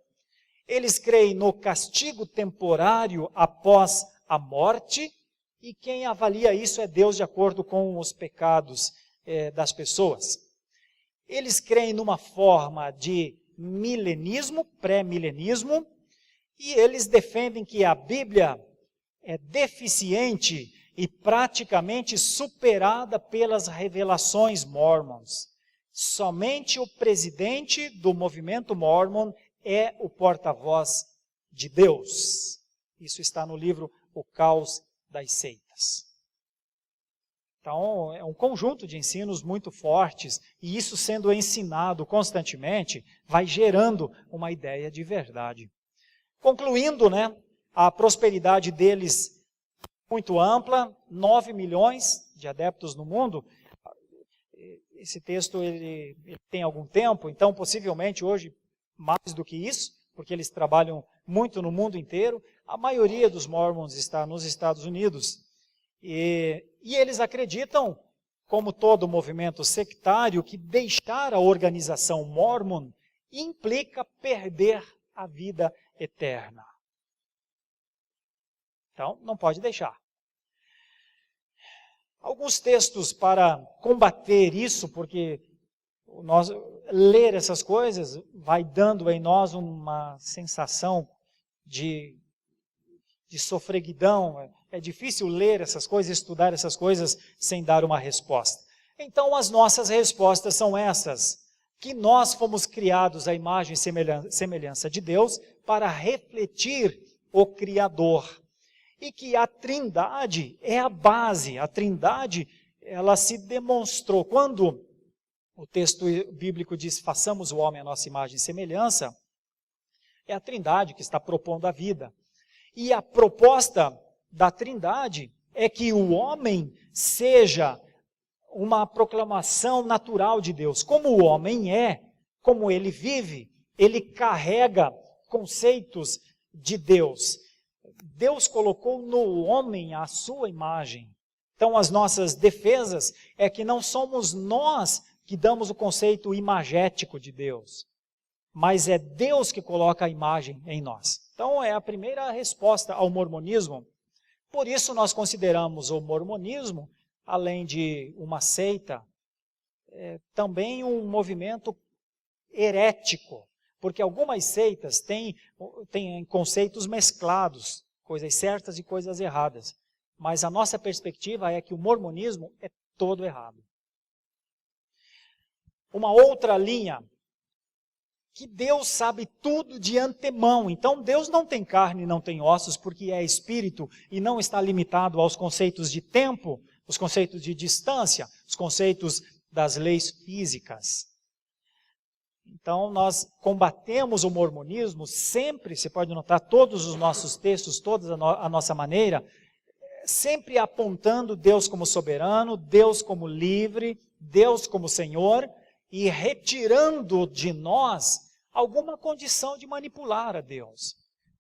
Eles creem no castigo temporário após a morte, e quem avalia isso é Deus de acordo com os pecados das pessoas. Eles creem numa forma de milenismo, pré-milenismo, e eles defendem que a Bíblia é deficiente e praticamente superada pelas revelações mormons. Somente o presidente do movimento Mormon é o porta-voz de Deus. Isso está no livro O Caos das Seitas. Então, é um conjunto de ensinos muito fortes, e isso sendo ensinado constantemente, vai gerando uma ideia de verdade. Concluindo, a prosperidade deles muito ampla, 9 milhões de adeptos no mundo. Esse texto ele tem algum tempo, então possivelmente hoje mais do que isso, porque eles trabalham muito no mundo inteiro. A maioria dos mormons está nos Estados Unidos. E eles acreditam, como todo movimento sectário, que deixar a organização Mormon implica perder a vida eterna. Então, não pode deixar. Alguns textos para combater isso, porque nós ler essas coisas vai dando em nós uma sensação de sofreguidão. É difícil ler essas coisas, estudar essas coisas sem dar uma resposta. Então, as nossas respostas são essas, que nós fomos criados à imagem e semelhança de Deus para refletir o Criador. E que a Trindade é a base. A Trindade, ela se demonstrou. Quando o texto bíblico diz, façamos o homem à nossa imagem e semelhança, é a Trindade que está propondo a vida. E a proposta da Trindade é que o homem seja uma proclamação natural de Deus. Como o homem é, como ele vive, ele carrega conceitos de Deus. Deus colocou no homem a sua imagem. Então, as nossas defesas é que não somos nós que damos o conceito imagético de Deus, mas é Deus que coloca a imagem em nós. Então, é a primeira resposta ao mormonismo. Por isso, nós consideramos o mormonismo, além de uma seita, também um movimento herético, porque algumas seitas têm conceitos mesclados, coisas certas e coisas erradas. Mas a nossa perspectiva é que o mormonismo é todo errado. Uma outra linha, que Deus sabe tudo de antemão. Então Deus não tem carne, não tem ossos, porque é espírito e não está limitado aos conceitos de tempo, os conceitos de distância, os conceitos das leis físicas. Então, nós combatemos o mormonismo sempre, você pode notar, todos os nossos textos, toda a nossa maneira, sempre apontando Deus como soberano, Deus como livre, Deus como Senhor, e retirando de nós alguma condição de manipular a Deus.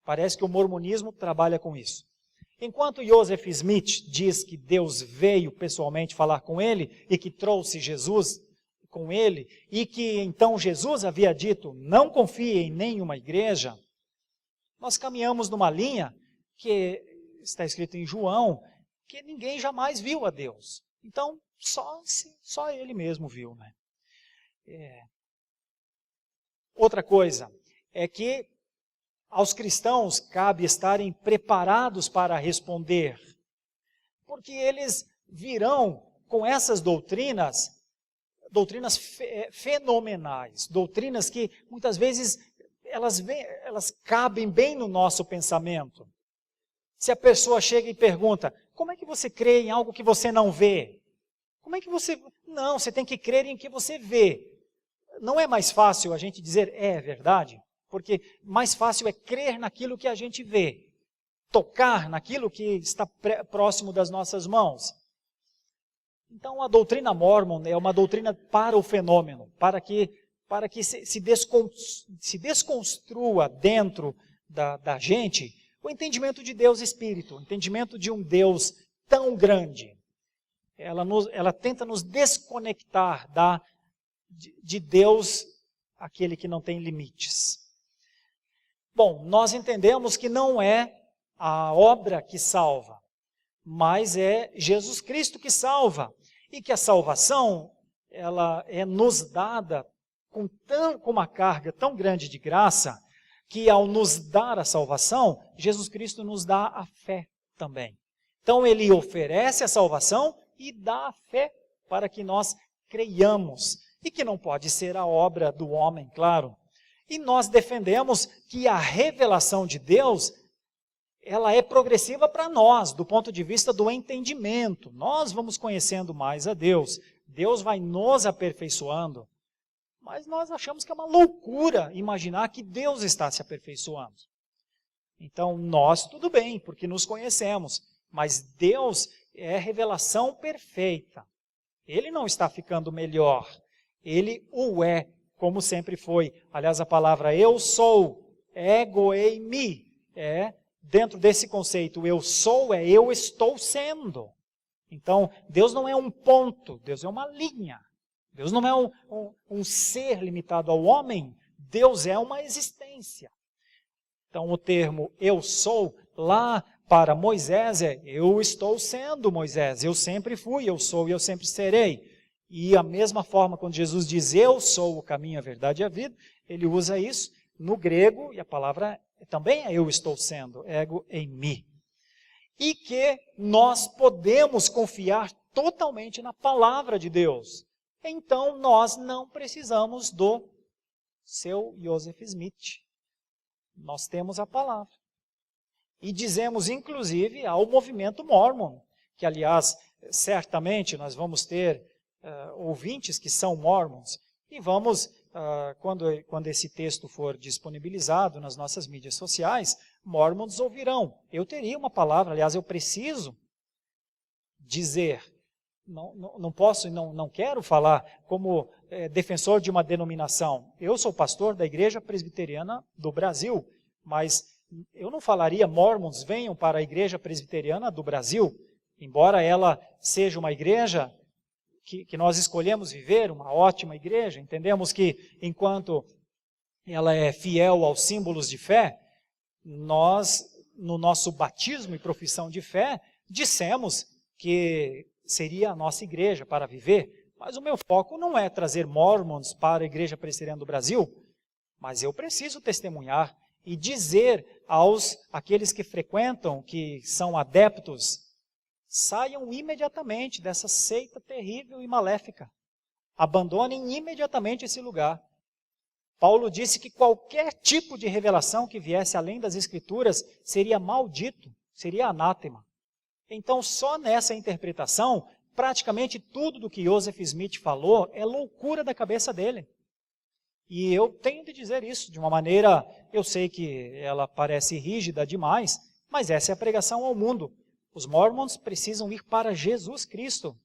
Parece que o mormonismo trabalha com isso. Enquanto Joseph Smith diz que Deus veio pessoalmente falar com ele e que trouxe Jesus com ele, e que então Jesus havia dito, não confie em nenhuma igreja, nós caminhamos numa linha que está escrito em João, que ninguém jamais viu a Deus. Então, só ele mesmo viu, Outra coisa é que aos cristãos cabe estarem preparados para responder, porque eles virão com essas doutrinas fenomenais, doutrinas que muitas vezes elas cabem bem no nosso pensamento. Se a pessoa chega e pergunta, como é que você crê em algo que você não vê? Como é que você... Não, você tem que crer em que você vê. Não é mais fácil a gente dizer, é verdade? Porque mais fácil é crer naquilo que a gente vê, tocar naquilo que está próximo das nossas mãos. Então a doutrina mórmon é uma doutrina para o fenômeno, para que se desconstrua dentro da gente o entendimento de Deus Espírito, o entendimento de um Deus tão grande. Ela tenta nos desconectar de Deus, aquele que não tem limites. Bom, nós entendemos que não é a obra que salva, mas é Jesus Cristo que salva. E que a salvação, ela é nos dada com uma carga tão grande de graça, que ao nos dar a salvação, Jesus Cristo nos dá a fé também. Então ele oferece a salvação e dá a fé para que nós creiamos. E que não pode ser a obra do homem, claro. E nós defendemos que a revelação de Deus, ela é progressiva para nós, do ponto de vista do entendimento. Nós vamos conhecendo mais a Deus. Deus vai nos aperfeiçoando. Mas nós achamos que é uma loucura imaginar que Deus está se aperfeiçoando. Então, nós, tudo bem, porque nos conhecemos. Mas Deus é revelação perfeita. Ele não está ficando melhor. Ele o é, como sempre foi. Aliás, a palavra eu sou, ego eimi, dentro desse conceito, eu sou é eu estou sendo. Então, Deus não é um ponto, Deus é uma linha. Deus não é um ser limitado ao homem, Deus é uma existência. Então, o termo eu sou, lá para Moisés é eu estou sendo Moisés, eu sempre fui, eu sou e eu sempre serei. E a mesma forma, quando Jesus diz eu sou o caminho, a verdade e a vida, ele usa isso no grego, e a palavra também é eu estou sendo, ego eimi. E que nós podemos confiar totalmente na palavra de Deus. Então nós não precisamos do seu Joseph Smith. Nós temos a palavra. E dizemos inclusive ao movimento Mormon, que aliás, certamente nós vamos ter ouvintes que são mormons, e vamos, quando esse texto for disponibilizado nas nossas mídias sociais, mormons ouvirão. Eu teria uma palavra, aliás, eu preciso dizer, não posso e não quero falar como defensor de uma denominação. Eu sou pastor da Igreja Presbiteriana do Brasil, mas eu não falaria mormons venham para a Igreja Presbiteriana do Brasil, embora ela seja uma igreja que nós escolhemos viver, uma ótima igreja. Entendemos que enquanto ela é fiel aos símbolos de fé, nós, no nosso batismo e profissão de fé, dissemos que seria a nossa igreja para viver. Mas o meu foco não é trazer mormons para a Igreja Presbiteriana do Brasil, mas eu preciso testemunhar e dizer àqueles que frequentam, que são adeptos, saiam imediatamente dessa seita terrível e maléfica. Abandonem imediatamente esse lugar. Paulo disse que qualquer tipo de revelação que viesse além das Escrituras seria maldito, seria anátema. Então, só nessa interpretação, praticamente tudo do que Joseph Smith falou é loucura da cabeça dele. E eu tenho de dizer isso de uma maneira, eu sei que ela parece rígida demais, mas essa é a pregação ao mundo. Os mormons precisam ir para Jesus Cristo.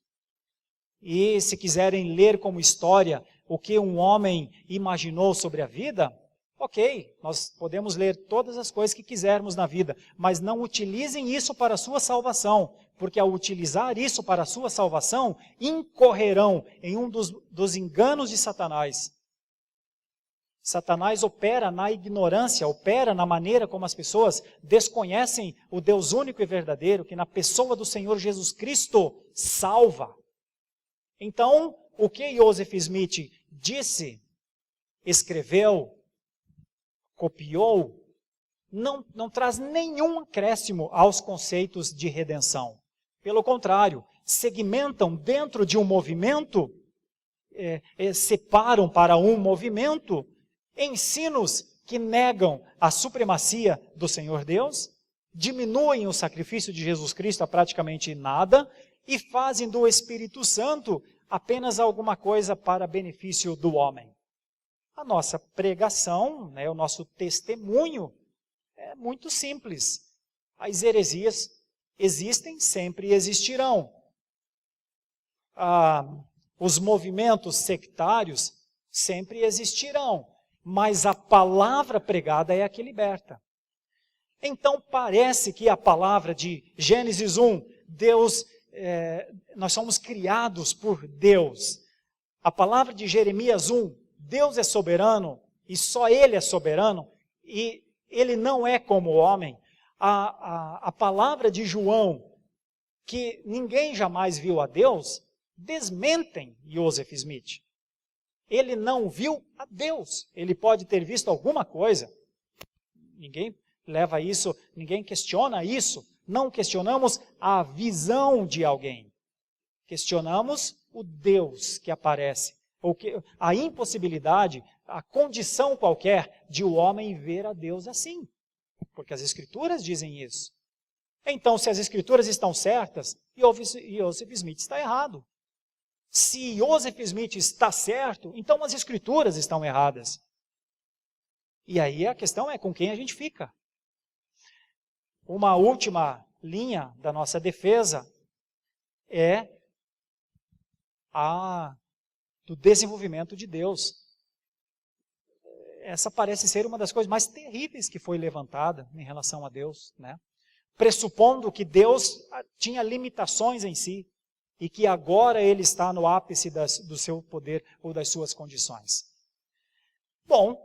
E se quiserem ler como história o que um homem imaginou sobre a vida, ok, nós podemos ler todas as coisas que quisermos na vida, mas não utilizem isso para a sua salvação, porque ao utilizar isso para a sua salvação, incorrerão em um dos enganos de Satanás. Satanás opera na ignorância, opera na maneira como as pessoas desconhecem o Deus único e verdadeiro, que na pessoa do Senhor Jesus Cristo salva. Então, o que Joseph Smith disse, escreveu, copiou, não traz nenhum acréscimo aos conceitos de redenção. Pelo contrário, segmentam dentro de um movimento, separam para um movimento ensinos que negam a supremacia do Senhor Deus, diminuem o sacrifício de Jesus Cristo a praticamente nada e fazem do Espírito Santo apenas alguma coisa para benefício do homem. A nossa pregação, o nosso testemunho é muito simples. As heresias existem, sempre existirão. Os movimentos sectários sempre existirão, mas a palavra pregada é a que liberta. Então parece que a palavra de Gênesis 1, Deus, nós somos criados por Deus. A palavra de Jeremias 1, Deus é soberano e só Ele é soberano e Ele não é como o homem. A palavra de João, que ninguém jamais viu a Deus, desmentem Joseph Smith. Ele não viu a Deus. Ele pode ter visto alguma coisa. Ninguém leva isso, ninguém questiona isso. Não questionamos a visão de alguém. Questionamos o Deus que aparece. Ou a impossibilidade, a condição qualquer de o homem ver a Deus assim. Porque as Escrituras dizem isso. Então, se as Escrituras estão certas, Joseph Smith está errado. Se Joseph Smith está certo, então as Escrituras estão erradas. E aí a questão é com quem a gente fica. Uma última linha da nossa defesa é a do desenvolvimento de Deus. Essa parece ser uma das coisas mais terríveis que foi levantada em relação a Deus, né? Pressupondo que Deus tinha limitações em si e que agora Ele está no ápice do seu poder ou das suas condições. Bom,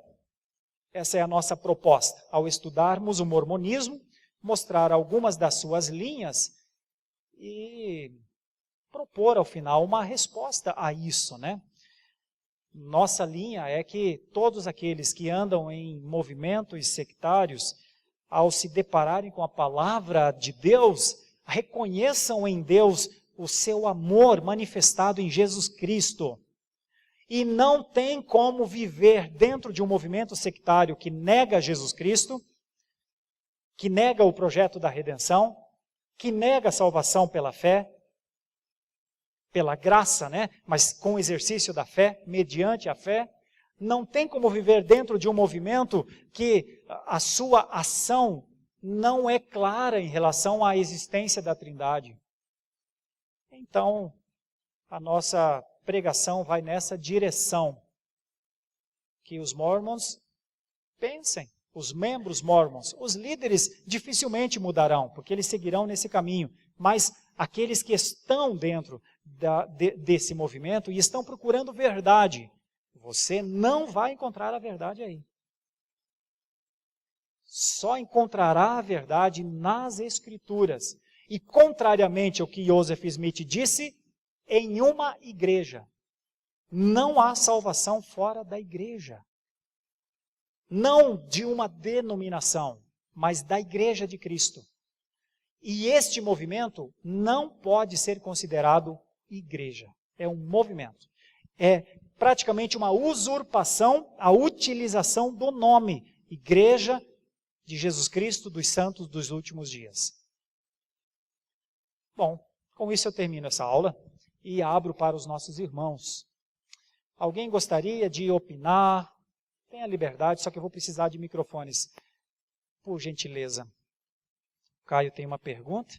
essa é a nossa proposta. Ao estudarmos o mormonismo, mostrar algumas das suas linhas e propor ao final uma resposta a isso, né? Nossa linha é que todos aqueles que andam em movimentos sectários, ao se depararem com a palavra de Deus, reconheçam em Deus o seu amor manifestado em Jesus Cristo. E não tem como viver dentro de um movimento sectário que nega Jesus Cristo, que nega o projeto da redenção, que nega a salvação pela fé, pela graça, né? Mas com o exercício da fé, mediante a fé. Não tem como viver dentro de um movimento que a sua ação não é clara em relação à existência da Trindade. Então, a nossa pregação vai nessa direção. Que os mormons pensem, os membros mormons, os líderes dificilmente mudarão, porque eles seguirão nesse caminho. Mas aqueles que estão dentro desse movimento e estão procurando verdade, você não vai encontrar a verdade aí. Só encontrará a verdade nas Escrituras. E contrariamente ao que Joseph Smith disse, em uma igreja. Não há salvação fora da igreja. Não de uma denominação, mas da igreja de Cristo. E este movimento não pode ser considerado igreja. É um movimento. É praticamente uma usurpação, a utilização do nome Igreja de Jesus Cristo dos Santos dos Últimos Dias. Bom, com isso eu termino essa aula e abro para os nossos irmãos. Alguém gostaria de opinar? Tenha liberdade, só que eu vou precisar de microfones, por gentileza. Caio tem uma pergunta.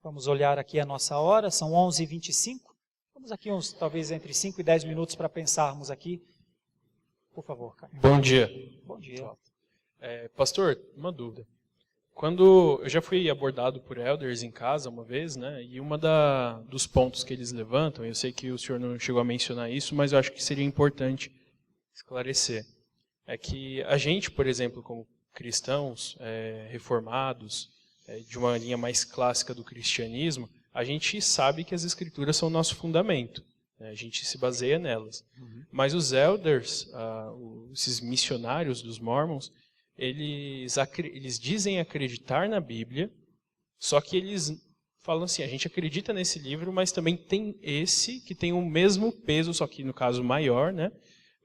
Vamos olhar aqui a nossa hora, são 11h25. Vamos aqui talvez entre 5 e 10 minutos para pensarmos aqui. Por favor, Caio. Bom dia. Bom dia. Pastor, uma dúvida. Quando eu já fui abordado por elders em casa uma vez, né? E dos pontos que eles levantam, eu sei que o senhor não chegou a mencionar isso, mas eu acho que seria importante esclarecer. É que a gente, por exemplo, como cristãos reformados, de uma linha mais clássica do cristianismo, a gente sabe que as Escrituras são o nosso fundamento. A gente se baseia nelas. Mas os elders, esses missionários dos Mormons, eles dizem acreditar na Bíblia, só que eles falam assim, a gente acredita nesse livro, mas também tem esse que tem o mesmo peso, só que no caso maior, né?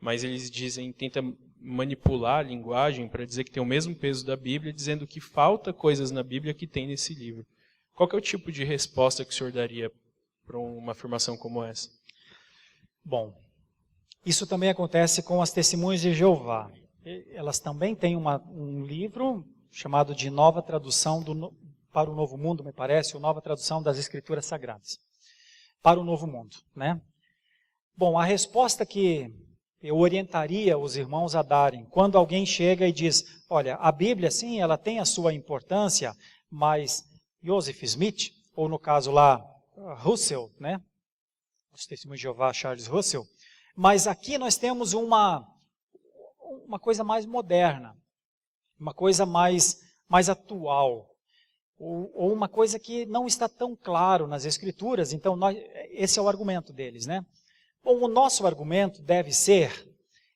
Mas eles tentam manipular a linguagem para dizer que tem o mesmo peso da Bíblia, dizendo que falta coisas na Bíblia que tem nesse livro. Qual que é o tipo de resposta que o senhor daria para uma afirmação como essa? Bom, isso também acontece com as Testemunhas de Jeová. Elas também têm um livro chamado de Nova Tradução para o Novo Mundo, me parece, ou Nova Tradução das Escrituras Sagradas. Para o Novo Mundo, né? Bom, a resposta que eu orientaria os irmãos a darem, quando alguém chega e diz, olha, a Bíblia, sim, ela tem a sua importância, mas Joseph Smith, ou no caso lá, Russell, né? Os Testemunhos de Jeová, Charles Russell, mas aqui nós temos uma coisa mais moderna, uma coisa mais atual, ou uma coisa que não está tão claro nas Escrituras, então esse é o argumento deles, né? Bom, o nosso argumento deve ser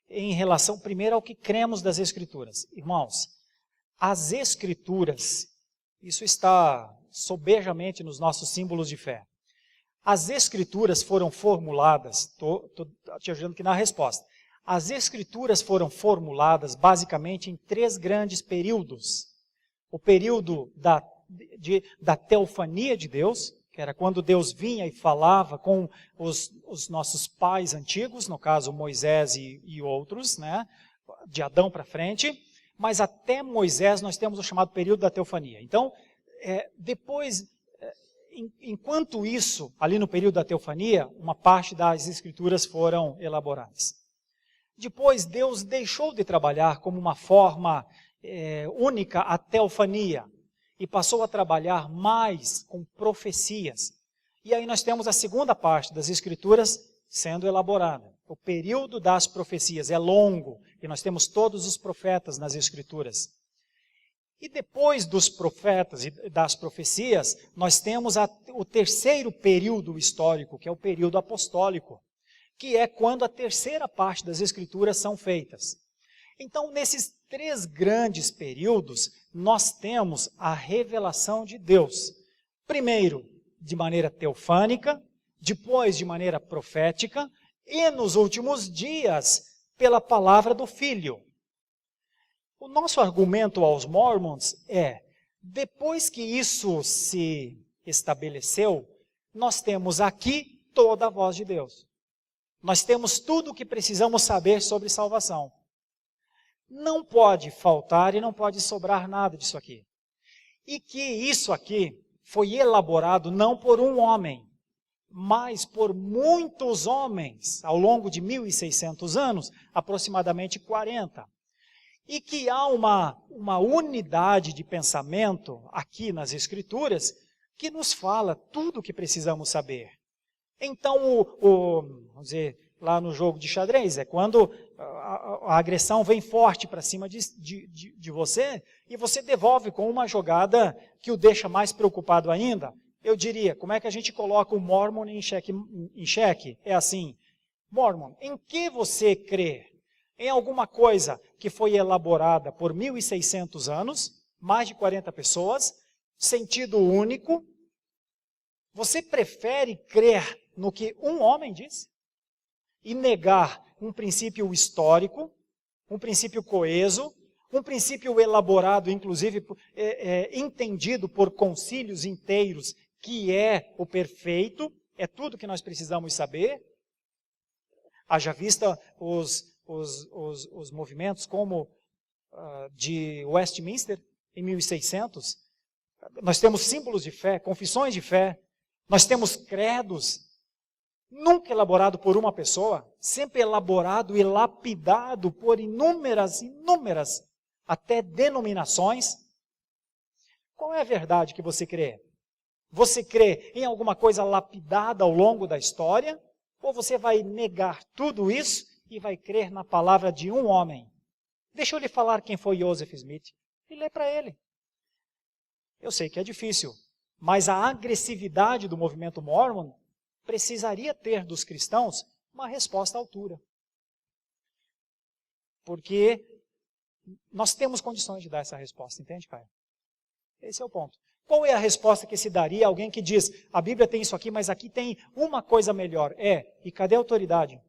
em relação primeiro ao que cremos das Escrituras. Irmãos, as Escrituras, isso está sobejamente nos nossos símbolos de fé. As Escrituras foram formuladas, estou te ajudando aqui na resposta, as Escrituras foram formuladas basicamente em 3 grandes períodos. O período da teofania de Deus, que era quando Deus vinha e falava com os nossos pais antigos, no caso Moisés e outros, né, de Adão para frente, mas até Moisés nós temos o chamado período da teofania. Então, enquanto isso, ali no período da teofania, uma parte das Escrituras foram elaboradas. Depois, Deus deixou de trabalhar como uma forma única a teofania e passou a trabalhar mais com profecias. E aí nós temos a segunda parte das Escrituras sendo elaborada. O período das profecias é longo e nós temos todos os profetas nas Escrituras. E depois dos profetas e das profecias, nós temos o terceiro período histórico, que é o período apostólico, que é quando a terceira parte das Escrituras são feitas. Então, nesses 3 grandes períodos, nós temos a revelação de Deus. Primeiro, de maneira teofânica, depois de maneira profética, e nos últimos dias, pela palavra do Filho. O nosso argumento aos Mormons é, depois que isso se estabeleceu, nós temos aqui toda a voz de Deus. Nós temos tudo o que precisamos saber sobre salvação. Não pode faltar e não pode sobrar nada disso aqui. E que isso aqui foi elaborado não por um homem, mas por muitos homens, ao longo de 1.600 anos, aproximadamente 40. E que há uma unidade de pensamento aqui nas Escrituras que nos fala tudo o que precisamos saber. Então, vamos dizer, lá no jogo de xadrez, é quando a agressão vem forte para cima de você e você devolve com uma jogada que o deixa mais preocupado ainda. Eu diria, como é que a gente coloca o Mormon em xeque? É assim, Mormon, em que você crê? Em alguma coisa que foi elaborada por 1.600 anos, mais de 40 pessoas, sentido único. Você prefere crer no que um homem disse e negar um princípio histórico, um princípio coeso, um princípio elaborado, inclusive entendido por concílios inteiros, que é o perfeito, é tudo que nós precisamos saber? Haja vista os movimentos como de Westminster, em 1600, nós temos símbolos de fé, confissões de fé, nós temos credos, nunca elaborado por uma pessoa, sempre elaborado e lapidado por inúmeras, até denominações. Qual é a verdade que você crê? Você crê em alguma coisa lapidada ao longo da história? Ou você vai negar tudo isso e vai crer na palavra de um homem? Deixa eu lhe falar quem foi Joseph Smith e lê para ele. Eu sei que é difícil, mas a agressividade do movimento Mormon precisaria ter dos cristãos uma resposta à altura. Porque nós temos condições de dar essa resposta, entende, Caio? Esse é o ponto. Qual é a resposta que se daria a alguém que diz, a Bíblia tem isso aqui, mas aqui tem uma coisa melhor? E cadê a autoridade?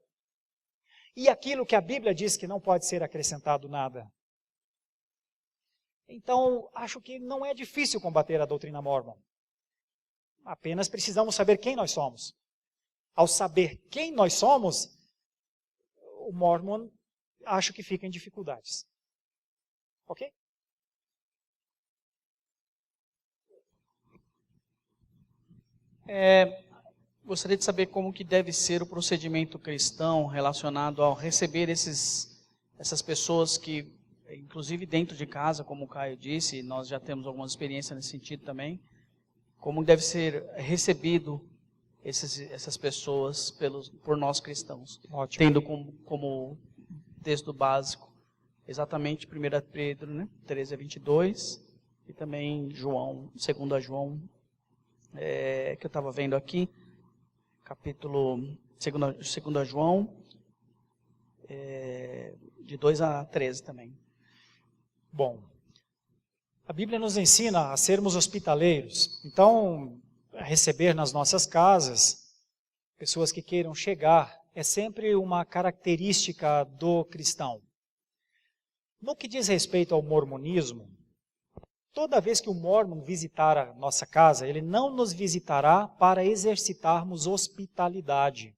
E aquilo que a Bíblia diz que não pode ser acrescentado nada? Então, acho que não é difícil combater a doutrina mórmon. Apenas precisamos saber quem nós somos. Ao saber quem nós somos, o mórmon acho que fica em dificuldades. Ok? Gostaria de saber como que deve ser o procedimento cristão relacionado ao receber essas pessoas que, inclusive dentro de casa, como o Caio disse, nós já temos algumas experiências nesse sentido também, como deve ser recebido essas pessoas por nós cristãos. Ótimo. Tendo como texto básico exatamente 1 Pedro, né, 13-22, e também João, 2 João, que eu estava vendo aqui, capítulo 2 João, de 2-13 também. Bom, a Bíblia nos ensina a sermos hospitaleiros. Então, receber nas nossas casas pessoas que queiram chegar é sempre uma característica do cristão. No que diz respeito ao mormonismo, toda vez que o mórmon visitar a nossa casa, ele não nos visitará para exercitarmos hospitalidade.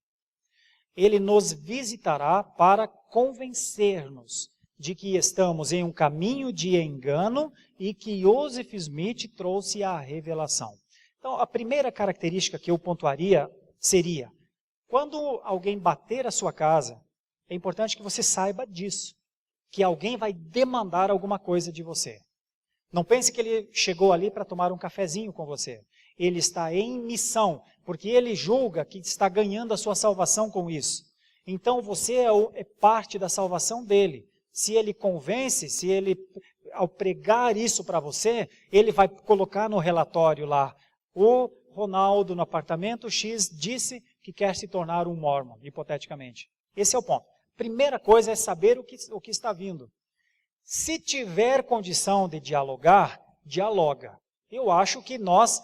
Ele nos visitará para convencer-nos de que estamos em um caminho de engano e que Joseph Smith trouxe a revelação. Então, a primeira característica que eu pontuaria seria, quando alguém bater a sua casa, é importante que você saiba disso, que alguém vai demandar alguma coisa de você. Não pense que ele chegou ali para tomar um cafezinho com você. Ele está em missão, porque ele julga que está ganhando a sua salvação com isso. Então você é parte da salvação dele. Se ele convence, se ele, ao pregar isso para você, ele vai colocar no relatório lá, o Ronaldo no apartamento X disse que quer se tornar um mórmon, hipoteticamente. Esse é o ponto. Primeira coisa é saber o que está vindo. Se tiver condição de dialogar, dialoga. Eu acho que nós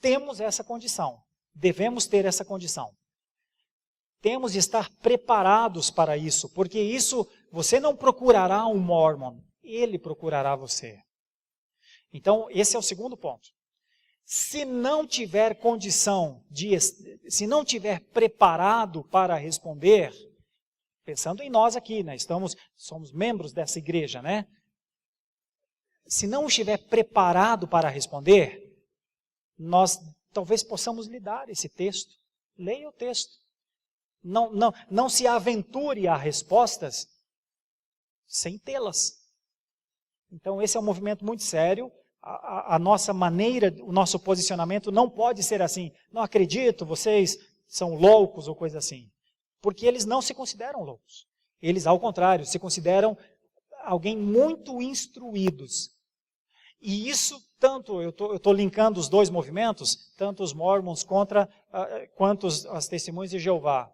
temos essa condição. Devemos ter essa condição. Temos de estar preparados para isso, porque isso, você não procurará um mórmon, ele procurará você. Então, esse é o segundo ponto. Se não tiver condição, se não tiver preparado para responder, pensando em nós aqui, né? Somos membros dessa igreja, né? Se não estiver preparado para responder, nós talvez possamos lhe dar esse texto. Leia o texto. Não se aventure a respostas sem tê-las. Então esse é um movimento muito sério. A nossa maneira, o nosso posicionamento não pode ser assim. Não acredito, vocês são loucos ou coisa assim. Porque eles não se consideram loucos. Eles, ao contrário, se consideram alguém muito instruídos. E isso, tanto, eu estou linkando os dois movimentos, tanto os mormons quanto as testemunhas de Jeová.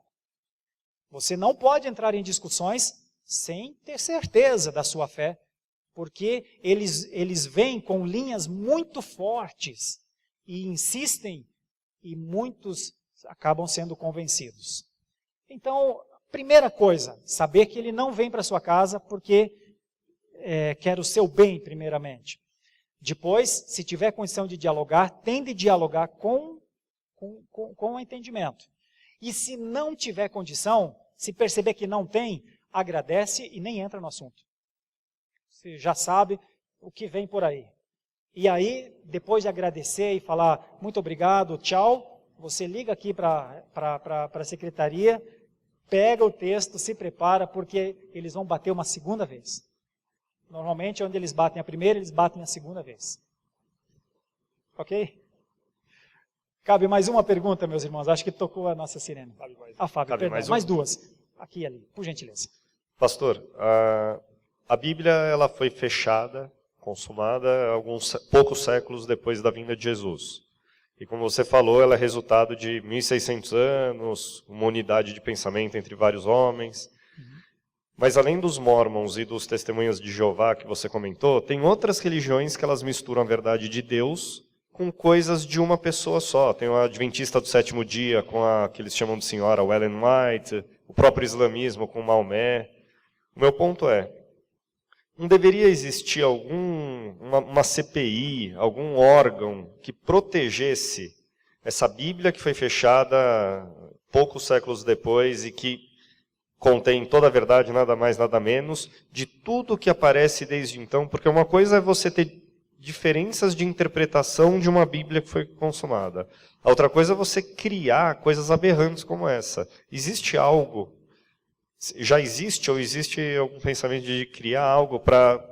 Você não pode entrar em discussões sem ter certeza da sua fé, porque eles vêm com linhas muito fortes e insistem, e muitos acabam sendo convencidos. Então, primeira coisa, saber que ele não vem para sua casa porque quer o seu bem, primeiramente. Depois, se tiver condição de dialogar, tende a dialogar com o entendimento. E se não tiver condição, se perceber que não tem, agradece e nem entra no assunto. Você já sabe o que vem por aí. E aí, depois de agradecer e falar muito obrigado, tchau, você liga aqui para a secretaria, pega o texto, se prepara, porque eles vão bater uma segunda vez. Normalmente, onde eles batem a primeira, eles batem a segunda vez. Ok? Cabe mais uma pergunta, meus irmãos. Acho que tocou a nossa sirene. Fábio, perdão. Mais duas. Aqui e ali, por gentileza. Pastor, a Bíblia ela foi fechada, consumada, poucos séculos depois da vinda de Jesus. E como você falou, ela é resultado de 1.600 anos, uma unidade de pensamento entre vários homens. Mas além dos Mormons e dos Testemunhas de Jeová que você comentou, tem outras religiões que elas misturam a verdade de Deus com coisas de uma pessoa só. Tem o Adventista do Sétimo Dia com a que eles chamam de Senhora Ellen White, o próprio islamismo com Maomé. O meu ponto é, não deveria existir uma CPI, algum órgão que protegesse essa Bíblia que foi fechada poucos séculos depois e que contém toda a verdade, nada mais, nada menos, de tudo que aparece desde então, porque uma coisa é você ter diferenças de interpretação de uma Bíblia que foi consumada. A outra coisa é você criar coisas aberrantes como essa. Existe algo, já existe ou existe algum pensamento de criar algo para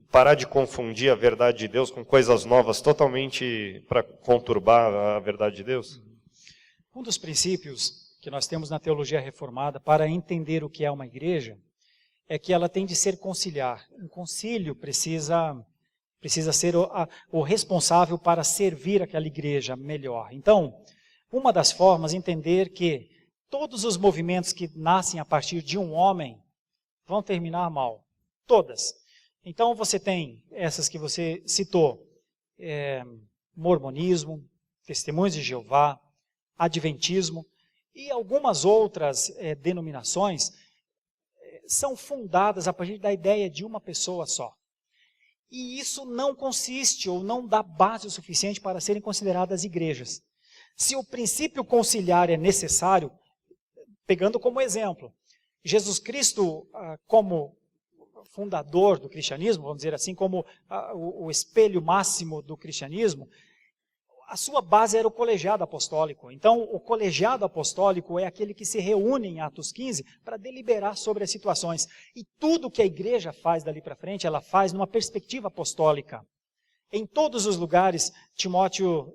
parar de confundir a verdade de Deus com coisas novas totalmente para conturbar a verdade de Deus? Um dos princípios que nós temos na teologia reformada para entender o que é uma igreja é que ela tem de ser conciliar. Um concílio precisa ser o responsável para servir aquela igreja melhor. Então, uma das formas é entender que todos os movimentos que nascem a partir de um homem vão terminar mal. Todas. Então você tem essas que você citou, mormonismo, Testemunhos de Jeová, adventismo e algumas outras denominações são fundadas a partir da ideia de uma pessoa só. E isso não consiste ou não dá base o suficiente para serem consideradas igrejas. Se o princípio conciliar é necessário, pegando como exemplo, Jesus Cristo como fundador do cristianismo, vamos dizer assim, como o espelho máximo do cristianismo, a sua base era o colegiado apostólico. Então, o colegiado apostólico é aquele que se reúne em Atos 15 para deliberar sobre as situações. E tudo que a igreja faz dali para frente, ela faz numa perspectiva apostólica. Em todos os lugares, Timóteo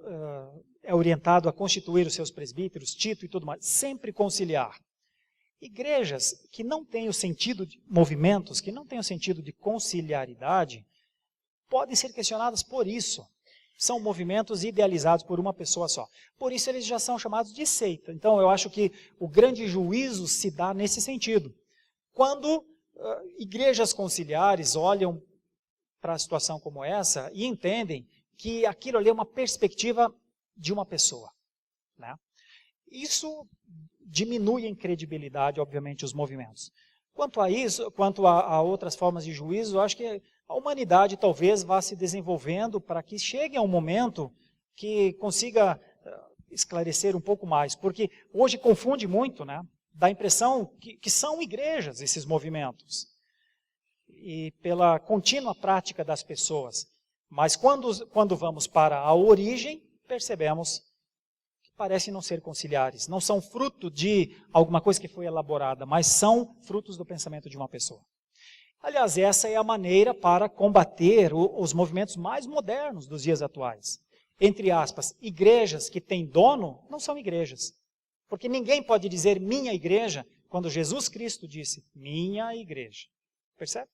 é orientado a constituir os seus presbíteros, Tito e tudo mais, sempre conciliar. Igrejas que não têm o sentido de movimentos, que não têm o sentido de conciliaridade, podem ser questionadas por isso. São movimentos idealizados por uma pessoa só. Por isso eles já são chamados de seita. Então eu acho que o grande juízo se dá nesse sentido. Quando igrejas conciliares olham para a situação como essa e entendem que aquilo ali é uma perspectiva de uma pessoa, né? Isso diminui em credibilidade, obviamente, os movimentos. Quanto a isso, quanto a outras formas de juízo, eu acho que a humanidade talvez vá se desenvolvendo para que chegue a um momento que consiga esclarecer um pouco mais. Porque hoje confunde muito, né? Dá a impressão que são igrejas esses movimentos. E pela contínua prática das pessoas. Mas quando vamos para a origem, percebemos que parecem não ser conciliares. Não são fruto de alguma coisa que foi elaborada, mas são frutos do pensamento de uma pessoa. Aliás, essa é a maneira para combater os movimentos mais modernos dos dias atuais. Entre aspas, igrejas que têm dono não são igrejas. Porque ninguém pode dizer minha igreja quando Jesus Cristo disse minha igreja. Percebe?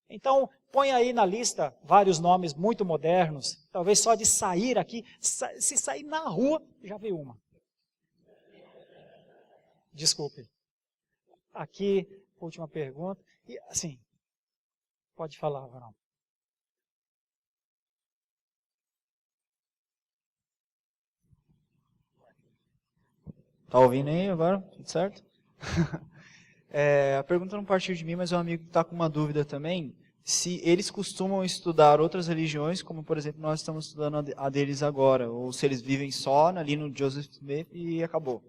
Então, põe aí na lista vários nomes muito modernos. Talvez só de sair aqui, se sair na rua, já veio uma. Desculpe. Aqui, última pergunta. E assim, pode falar, Varão. Tá ouvindo aí agora? Tudo certo? A pergunta não partiu de mim, mas um amigo está com uma dúvida também, se eles costumam estudar outras religiões, como por exemplo nós estamos estudando a deles agora, ou se eles vivem só ali no Joseph Smith e acabou.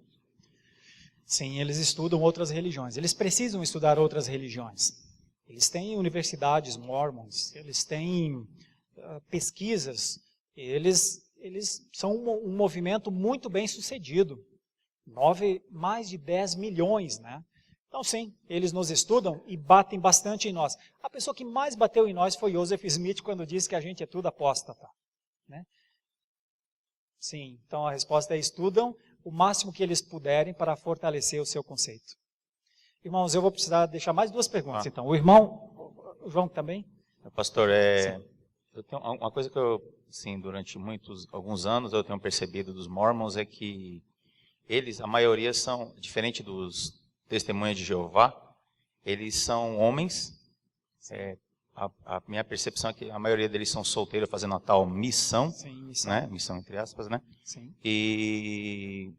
Sim, eles estudam outras religiões. Eles precisam estudar outras religiões. Eles têm universidades mormons, eles têm pesquisas, eles são um movimento muito bem sucedido. Mais de 10 milhões, né? Então sim, eles nos estudam e batem bastante em nós. A pessoa que mais bateu em nós foi Joseph Smith quando disse que a gente é tudo apóstata, né? Sim, então a resposta é estudam o máximo que eles puderem para fortalecer o seu conceito. Irmãos, eu vou precisar deixar mais duas perguntas, então. O irmão, o João também? Pastor, Eu tenho uma coisa que eu, assim, durante alguns anos eu tenho percebido dos Mormons é que eles, a maioria são, diferente dos Testemunhas de Jeová, eles são homens. A minha percepção é que a maioria deles são solteiros fazendo a tal missão, Sim, missão. né? Missão entre aspas, né? Sim. E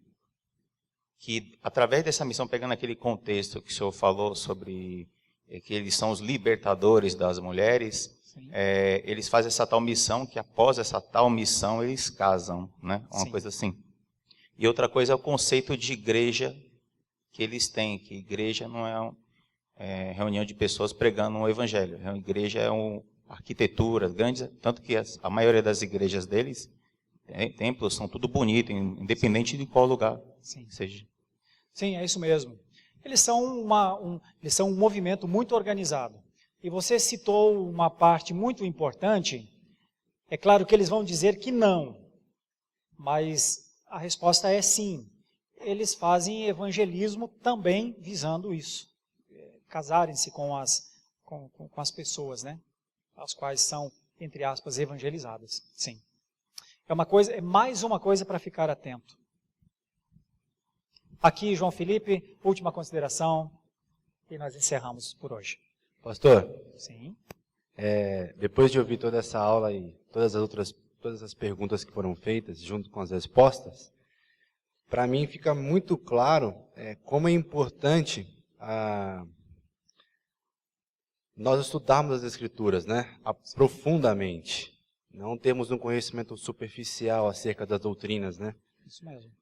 que através dessa missão, pegando aquele contexto que o senhor falou sobre que eles são os libertadores das mulheres, eles fazem essa tal missão, que após essa tal missão eles casam, né? Uma Sim. coisa assim. E outra coisa é o conceito de igreja que eles têm, que igreja não é reunião de pessoas pregando um evangelho. A igreja é uma arquitetura grande, tanto que a maioria das igrejas deles, templos, são tudo bonito, independente de qual lugar seja. Sim, é isso mesmo. Eles são um movimento muito organizado. E você citou uma parte muito importante. É claro que eles vão dizer que não, mas a resposta é sim. Eles fazem evangelismo também visando isso. Casarem-se com as pessoas, né? As quais são, entre aspas, evangelizadas. Sim. É mais uma coisa para ficar atento. Aqui, João Felipe, última consideração, e nós encerramos por hoje. Pastor, Sim. Depois de ouvir toda essa aula e todas as perguntas que foram feitas, junto com as respostas, para mim fica muito claro como é importante nós estudarmos as Escrituras, né, profundamente. Não temos um conhecimento superficial acerca das doutrinas, né? Isso mesmo.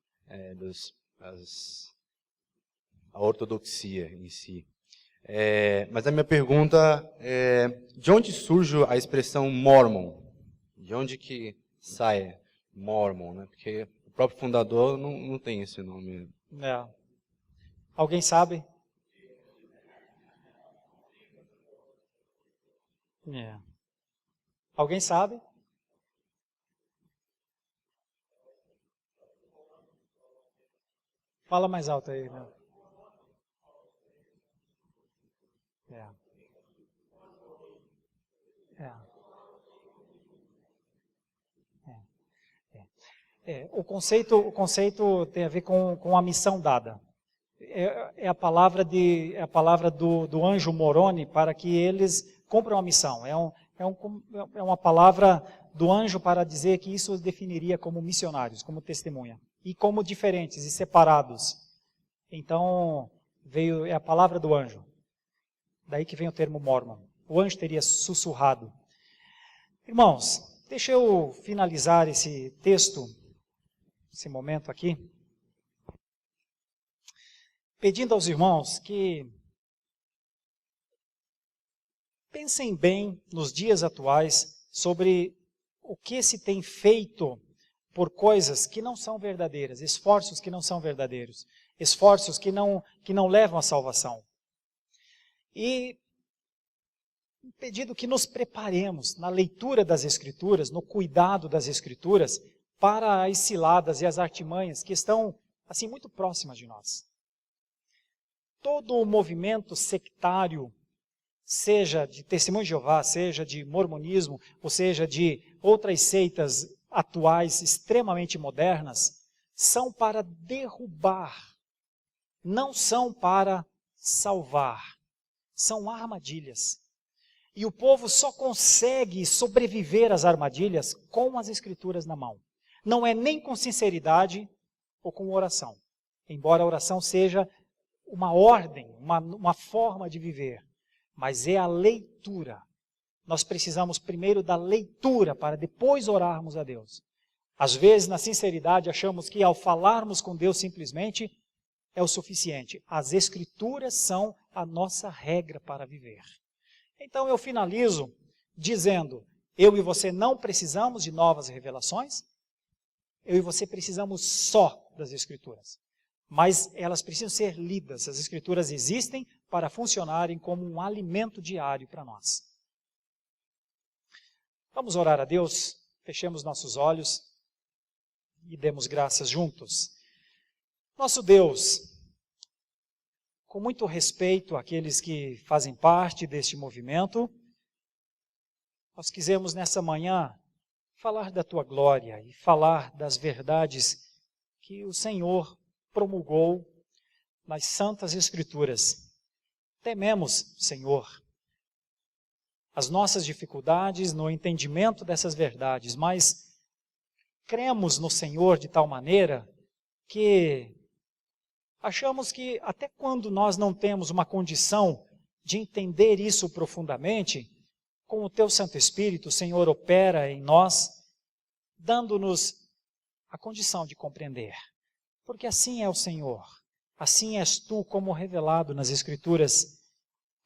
A ortodoxia em si. Mas a minha pergunta é, de onde surge a expressão Mormon? De onde que sai Mormon, né? Porque o próprio fundador não tem esse nome. Alguém sabe? Alguém sabe? Fala mais alto aí, né? O conceito tem a ver com a missão dada. É a palavra do anjo Moroni para que eles cumpram a missão. É uma palavra do anjo para dizer que isso os definiria como missionários, como testemunha. E como diferentes e separados. Então, é a palavra do anjo. Daí que vem o termo Mormon. O anjo teria sussurrado. Irmãos, deixa eu finalizar esse texto, esse momento aqui, pedindo aos irmãos que pensem bem nos dias atuais sobre o que se tem feito por coisas que não são verdadeiras, esforços que não são verdadeiros, esforços que não levam à salvação. E pedindo que nos preparemos na leitura das Escrituras, no cuidado das Escrituras, para as ciladas e as artimanhas que estão, assim, muito próximas de nós. Todo o movimento sectário, seja de Testemunho de Jeová, seja de mormonismo, ou seja de outras seitas atuais extremamente modernas, são para derrubar, não são para salvar. São armadilhas. E o povo só consegue sobreviver às armadilhas com as Escrituras na mão. Não é nem com sinceridade ou com oração. Embora a oração seja uma ordem, uma forma de viver. Mas é a leitura. Nós precisamos primeiro da leitura para depois orarmos a Deus. Às vezes, na sinceridade, achamos que ao falarmos com Deus simplesmente é o suficiente. As Escrituras são a nossa regra para viver. Então eu finalizo dizendo, eu e você não precisamos de novas revelações, eu e você precisamos só das Escrituras. Mas elas precisam ser lidas, as Escrituras existem para funcionarem como um alimento diário para nós. Vamos orar a Deus, fechemos nossos olhos e demos graças juntos. Nosso Deus, com muito respeito àqueles que fazem parte deste movimento, nós quisemos nessa manhã falar da tua glória e falar das verdades que o Senhor promulgou nas Santas Escrituras. Tememos, Senhor, as nossas dificuldades no entendimento dessas verdades, mas cremos no Senhor de tal maneira que achamos que até quando nós não temos uma condição de entender isso profundamente, com o teu Santo Espírito, o Senhor opera em nós, dando-nos a condição de compreender. Porque assim é o Senhor, assim és tu como revelado nas Escrituras,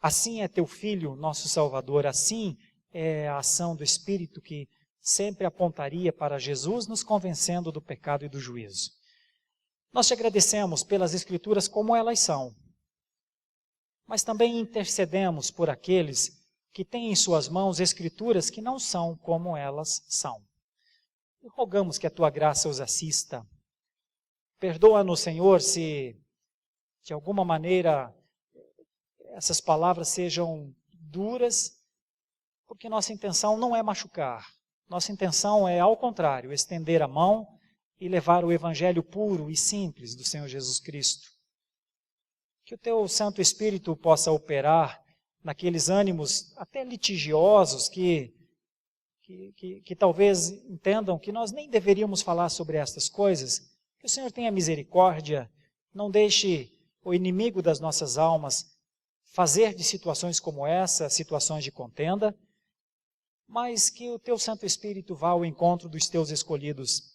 assim é teu Filho, nosso Salvador, assim é a ação do Espírito que sempre apontaria para Jesus, nos convencendo do pecado e do juízo. Nós te agradecemos pelas Escrituras como elas são, mas também intercedemos por aqueles que têm em suas mãos Escrituras que não são como elas são. E rogamos que a tua graça os assista. Perdoa-nos, Senhor, se de alguma maneira essas palavras sejam duras, porque nossa intenção não é machucar. Nossa intenção é, ao contrário, estender a mão e levar o evangelho puro e simples do Senhor Jesus Cristo. Que o teu Santo Espírito possa operar naqueles ânimos até litigiosos que talvez entendam que nós nem deveríamos falar sobre estas coisas. Que o Senhor tenha misericórdia, não deixe o inimigo das nossas almas fazer de situações como essa, situações de contenda, mas que o teu Santo Espírito vá ao encontro dos teus escolhidos.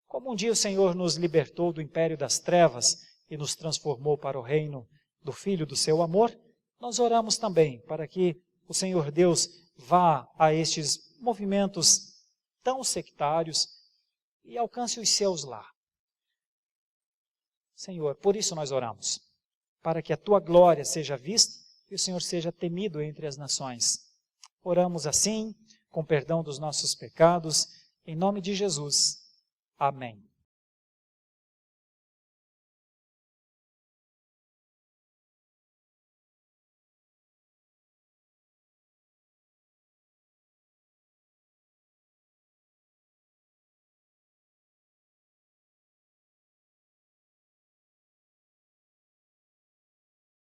Como um dia o Senhor nos libertou do império das trevas e nos transformou para o reino do Filho do seu amor, nós oramos também para que o Senhor Deus vá a estes movimentos tão sectários e alcance os seus lá. Senhor, por isso nós oramos, para que a tua glória seja vista e o Senhor seja temido entre as nações. Oramos assim, com perdão dos nossos pecados, em nome de Jesus. Amém.